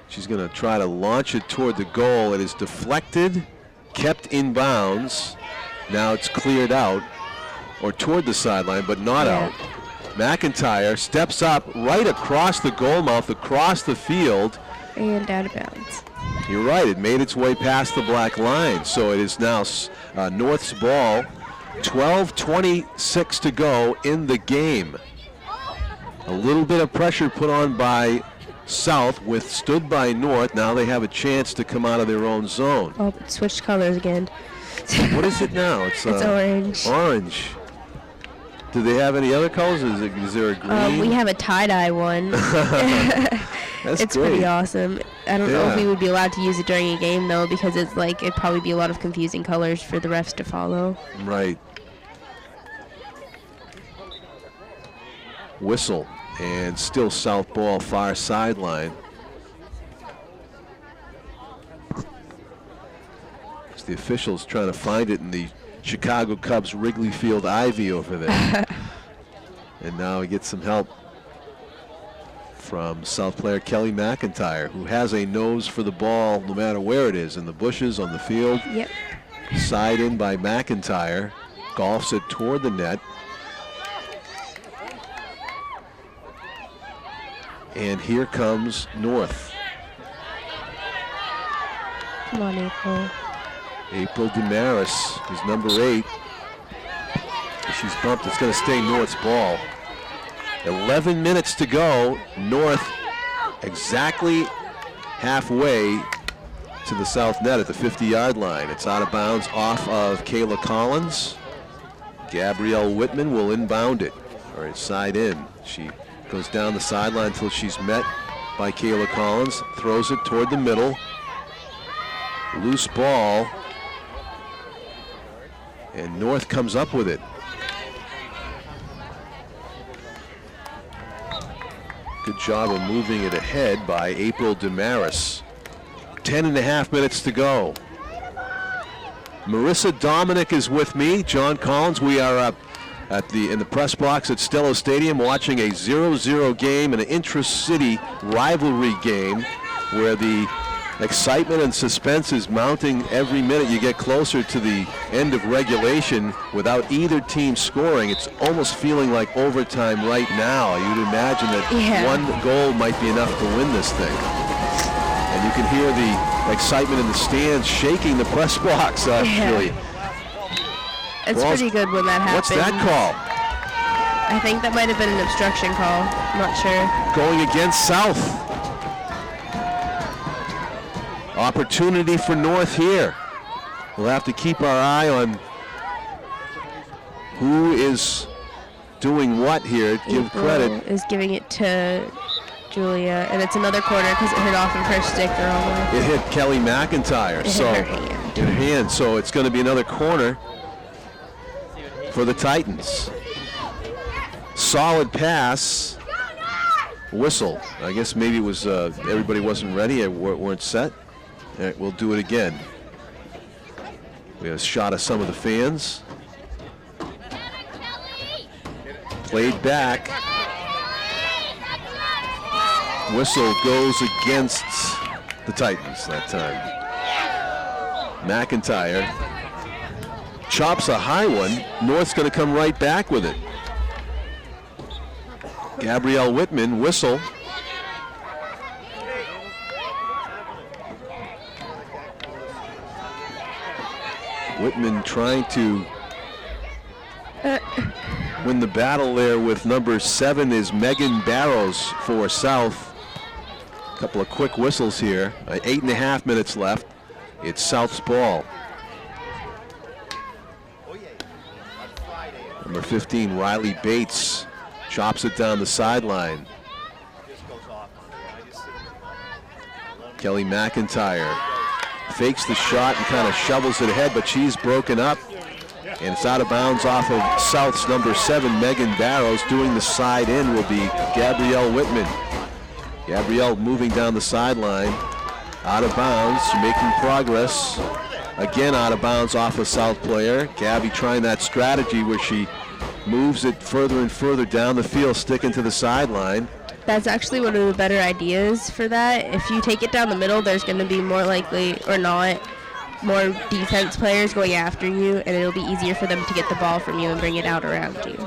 She's going to try to launch it toward the goal. It is deflected, kept in bounds. Now it's cleared out, or toward the sideline, but not out. McIntyre steps up right across the goal mouth, across the field. And out of bounds. You're right, it made its way past the black line, so it is now North's ball. 12:26 to go in the game. A little bit of pressure put on by South, withstood by North. Now they have a chance to come out of their own zone. Oh, it switched colors again. What is it now? It's orange. Orange. Do they have any other colors? Is there a green? We have a tie-dye one. It's pretty awesome. I don't know if we would be allowed to use it during a game, though, because it's like it'd probably be a lot of confusing colors for the refs to follow. Right. Whistle, and still south ball, far sideline. It's the officials trying to find it in the Chicago Cubs Wrigley Field ivy over there. And now he gets some help from South player Kelly McIntyre, who has a nose for the ball no matter where it is, in the bushes, on the field. Yep. Side in by McIntyre, golfs it toward the net. And here comes North. Come on, April. April Damaris is number 8. She's bumped. It's going to stay North's ball. 11 minutes to go. North exactly halfway to the south net at the 50-yard line. It's out of bounds off of Kayla Collins. Gabrielle Whitman will inbound it, or it's side in. She goes down the sideline until she's met by Kayla Collins. Throws it toward the middle. Loose ball. And North comes up with it. Good job of moving it ahead by April Damaris. 10.5 minutes to go. Marissa Dominic is with me. John Collins, we are up in the press box at Stellos Stadium watching a 0-0 game, an intra-city rivalry game where the excitement and suspense is mounting every minute you get closer to the end of regulation without either team scoring. It's almost feeling like overtime right now. You'd imagine that one goal might be enough to win this thing. And you can hear the excitement in the stands shaking the press box, actually. It's pretty good when that happens. What's that call? I think that might have been an obstruction call. I'm not sure. Going against South. Opportunity for North here. We'll have to keep our eye on who is doing what here. Give credit. Is giving it to Julia, and it's another corner because it hit off of her stick the wrong way. It hit Kelly McIntyre. It so hit her hand. in hand. So it's going to be another corner for the Titans. Solid pass. Whistle. I guess maybe it was everybody wasn't ready or weren't set. All right, we'll do it again. We have a shot of some of the fans. Played back. Whistle goes against the Titans that time. McIntyre chops a high one. North's going to come right back with it. Gabrielle Whitman, whistle. Whitman trying to win the battle there with number 7 is Megan Barrows for South. A couple of quick whistles here. 8.5 minutes left. It's South's ball. Number 15, Riley Bates, chops it down the sideline. Kelly McIntyre fakes the shot and kind of shovels it ahead, but she's broken up. And it's out of bounds off of South's number 7, Megan Barrows. Doing the side in will be Gabrielle Whitman. Gabrielle moving down the sideline. Out of bounds, making progress. Again out of bounds off a South player. Gabby trying that strategy where she moves it further and further down the field, sticking to the sideline. That's actually one of the better ideas for that. If you take it down the middle, there's going to be more likely, or not, more defense players going after you, and it'll be easier for them to get the ball from you and bring it out around you.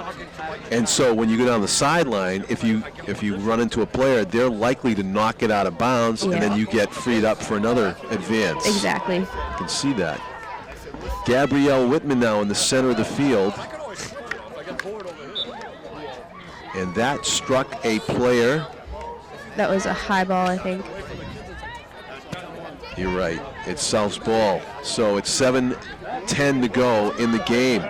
And so when you go down the sideline, if you run into a player, they're likely to knock it out of bounds, and then you get freed up for another advance. Exactly. You can see that. Gabrielle Whitman now in the center of the field. And that struck a player. That was a high ball, I think. You're right. It's South's ball. So it's 7:10 to go in the game.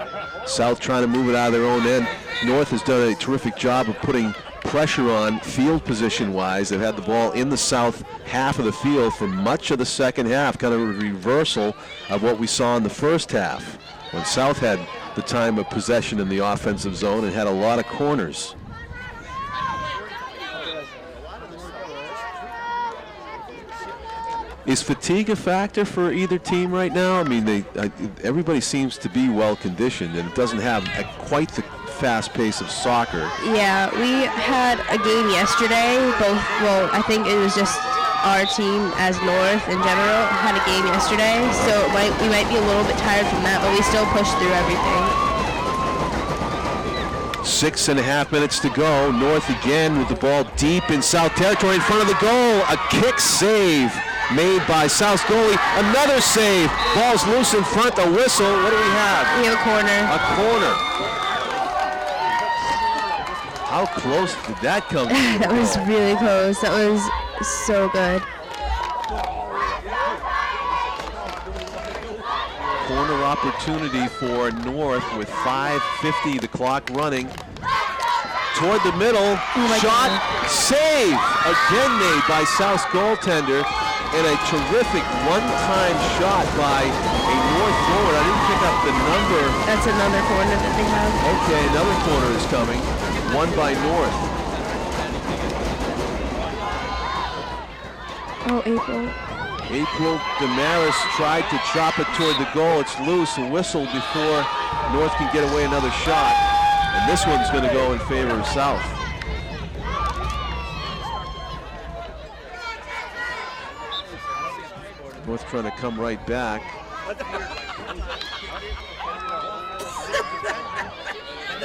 South trying to move it out of their own end. North has done a terrific job of putting pressure on field position-wise. They've had the ball in the south half of the field for much of the second half, kind of a reversal of what we saw in the first half, when South had the time of possession in the offensive zone and had a lot of corners. Is fatigue a factor for either team right now? I mean, everybody seems to be well conditioned, and it doesn't have quite the fast pace of soccer. Yeah, we had a game yesterday. Well, I think it was just our team as North in general had a game yesterday, so we might be a little bit tired from that, but we still pushed through everything. 6.5 minutes to go. North again with the ball deep in South territory in front of the goal. A kick save made by South's goalie. Another save. Ball's loose in front. A whistle. What do we have? We have a corner. A corner. How close did that come? That was really close. That was so good. Corner opportunity for North with 5:50 the clock running. Toward the middle, shot, save, again made by South's goaltender, and a terrific one-time shot by a North forward. I didn't pick up the number. That's another corner that they have. Okay, another corner is coming, won by North. Oh, April. April Damaris tried to chop it toward the goal. It's loose and whistled before North can get away another shot. And this one's going to go in favor of South. North trying to come right back.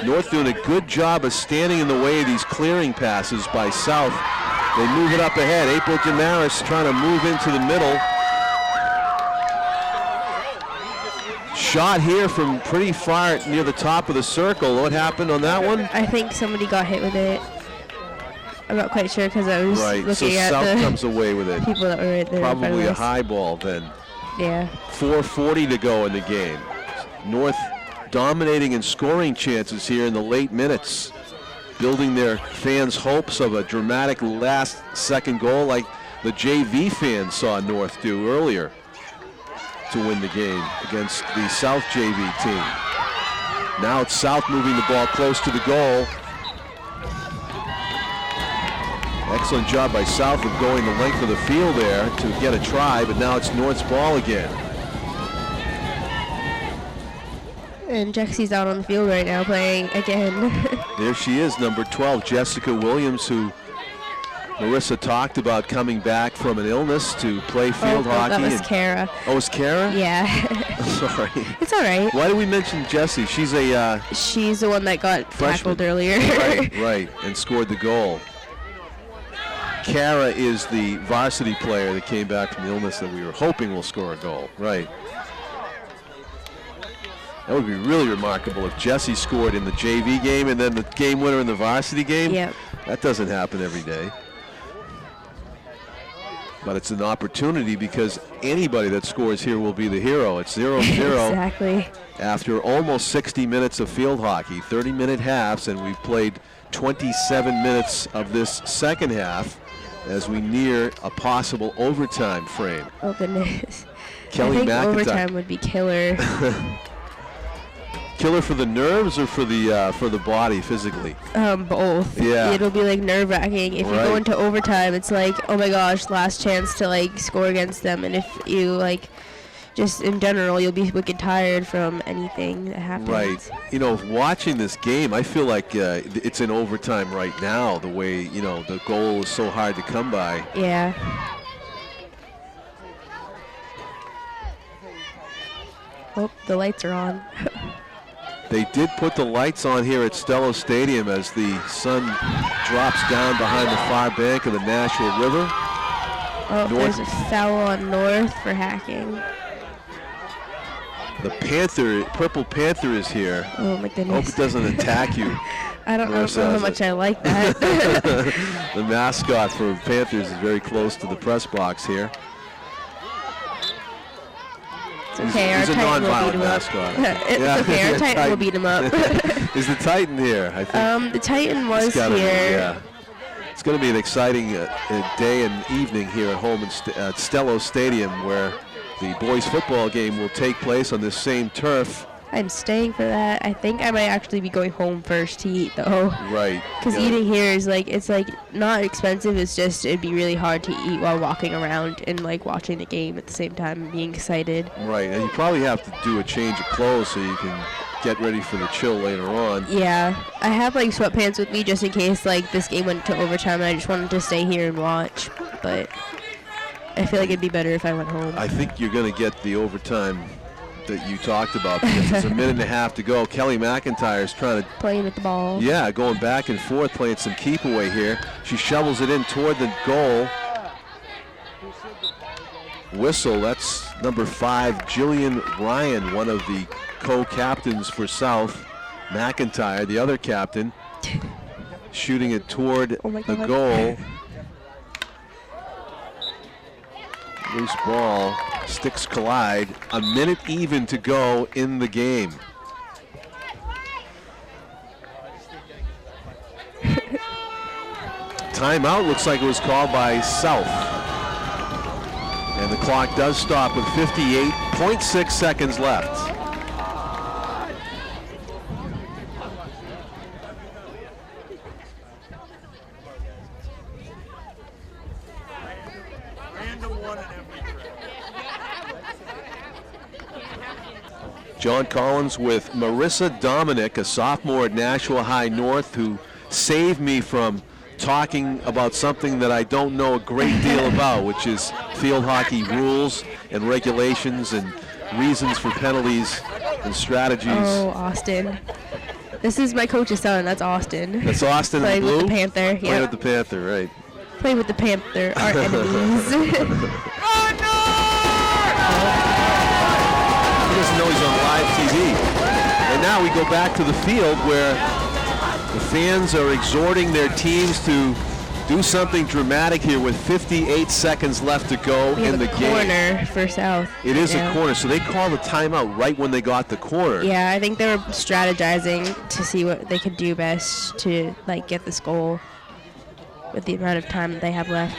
North doing a good job of standing in the way of these clearing passes by South. They move it up ahead. April Damaris trying to move into the middle. Shot here from pretty far near the top of the circle. What happened on that one? I think somebody got hit with it. I'm not quite sure because I was looking at South the comes away with it. people that were right there. Probably a high ball then. Yeah. 4:40 to go in the game. North dominating and scoring chances here in the late minutes, building their fans' hopes of a dramatic last-second goal like the JV fans saw North do earlier to win the game against the South JV team. Now it's South moving the ball close to the goal. Excellent job by South of going the length of the field there to get a try, but now it's North's ball again. And Jexie's out on the field right now playing again. There she is, number 12, Jessica Williams, who Marissa talked about coming back from an illness to play field hockey. That was Kara. Oh, it's Kara? Yeah. Sorry. It's all right. Why did we mention Jessie? She's a... she's the one that got tackled earlier. right, and scored the goal. Kara is the varsity player that came back from the illness that we were hoping will score a goal. Right. That would be really remarkable if Jessie scored in the JV game and then the game winner in the varsity game. Yep. That doesn't happen every day. But it's an opportunity because anybody that scores here will be the hero. It's 0-0 Exactly. after almost 60 minutes of field hockey, 30-minute halves, and we've played 27 minutes of this second half as we near a possible overtime frame. Oh, goodness. Kelly I think McIntyre. overtime would be killer. Killer for the nerves or for the body physically? Both. Yeah. It'll be like nerve-wracking. If you go Right. into overtime, it's like, oh my gosh, last chance to like score against them. And if you like, just in general, you'll be wicked tired from anything that happens. Right. You know, watching this game, I feel like it's in overtime right now. The way, you know, the goal is so hard to come by. Yeah. Oh, the lights are on. They did put the lights on here at Stellos Stadium as the sun drops down behind the far bank of the Nashua River. Oh, there's a foul on North for hacking. The Purple Panther is here. Oh my goodness. Hope it doesn't attack you. I don't know how much I like that. The mascot for Panthers is very close to the press box here. It's okay, he's our a Titan will beat nonviolent him up. mascot. It's okay, our Titan will beat him up. Is the Titan here? I think the Titan was He's gotta be, here. yeah. It's going to be an exciting day and evening here at home at Stellos Stadium, where the boys football game will take place on this same turf. I'm staying for that. I think I might actually be going home first to eat, though. Right. Because eating here is it's not expensive. It's just it'd be really hard to eat while walking around and watching the game at the same time and being excited. Right, and you probably have to do a change of clothes so you can get ready for the chill later on. Yeah, I have sweatpants with me just in case this game went to overtime and I just wanted to stay here and watch. But I feel like it'd be better if I went home. I think you're going to get the overtime that you talked about because there's a minute and a half to go. Kelly McIntyre is trying to playing with the ball. Yeah, going back and forth, playing some keep away here. She shovels it in toward the goal. Whistle, that's number 5, Jillian Ryan, one of the co-captains for South. McIntyre, the other captain, shooting it toward the goal. Loose ball, sticks collide. A minute even to go in the game. Timeout looks like it was called by South. And the clock does stop with 58.6 seconds left. John Collins with Marissa Dominic, a sophomore at Nashua High North, who saved me from talking about something that I don't know a great deal about, which is field hockey rules and regulations and reasons for penalties and strategies. Oh, Austin. This is my coach's son. That's Austin. That's Austin in blue? Playing with the Panther. Playing with the Panther, right. Playing with the Panther, our enemies. He doesn't know he's on live TV. And now we go back to the field where the fans are exhorting their teams to do something dramatic here with 58 seconds left to go in the game. Corner for South. It is a corner, so they called the timeout right when they got the corner. Yeah, I think they were strategizing to see what they could do best to get this goal with the amount of time that they have left.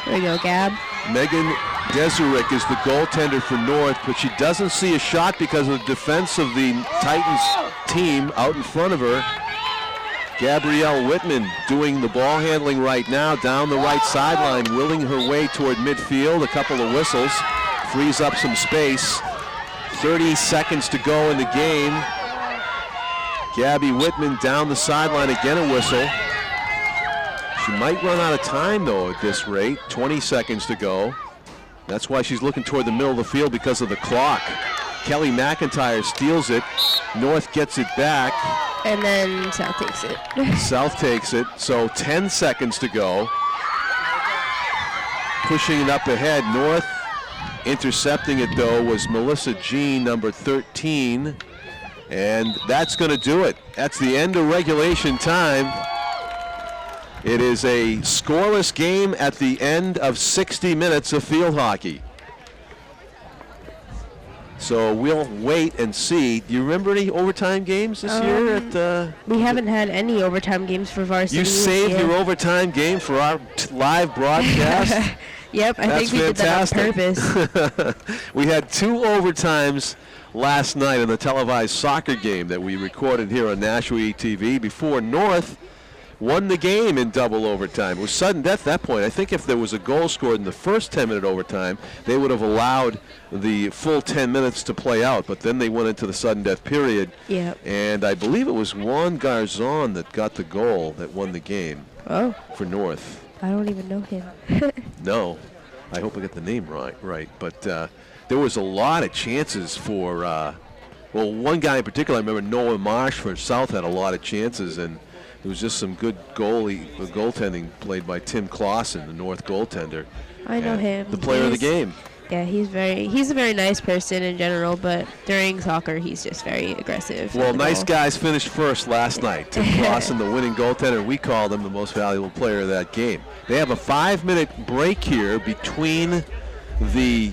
There we go, Gab. Megan Deserick is the goaltender for North, but she doesn't see a shot because of the defense of the Titans team out in front of her. Gabrielle Whitman doing the ball handling right now down the right sideline, willing her way toward midfield. A couple of whistles, frees up some space. 30 seconds to go in the game. Gabby Whitman down the sideline, again a whistle. She might run out of time though at this rate. 20 seconds to go. That's why she's looking toward the middle of the field, because of the clock. Kelly McIntyre steals it. North gets it back. And then South takes it. South takes it, so 10 seconds to go. Pushing it up ahead. North intercepting it though was Melissa Jean, number 13. And that's going to do it. That's the end of regulation time. It is a scoreless game at the end of 60 minutes of field hockey. So we'll wait and see. Do you remember any overtime games this year? We haven't had any overtime games for Varsity. You saved your overtime game for our live broadcast? Yep, I think we did that on purpose. We had 2 overtimes last night in the televised soccer game that we recorded here on Nashua TV before North won the game in double overtime. It was sudden death at that point. I think if there was a goal scored in the first 10-minute overtime, they would have allowed the full 10 minutes to play out, but then they went into the sudden death period. Yep. And I believe it was Juan Garzon that got the goal that won the game for North. I don't even know him. No. I hope I get the name right. But there was a lot of chances for, well, one guy in particular, I remember Noah Marsh for South had a lot of chances, and it was just some good goaltending played by Tim Clausen, the North goaltender. I know him. The player of the game. Yeah, he's a very nice person in general, but during soccer he's just very aggressive. Well, nice guys finished first last night. Tim Clausen, the winning goaltender, we called him the most valuable player of that game. They have a 5-minute break here between the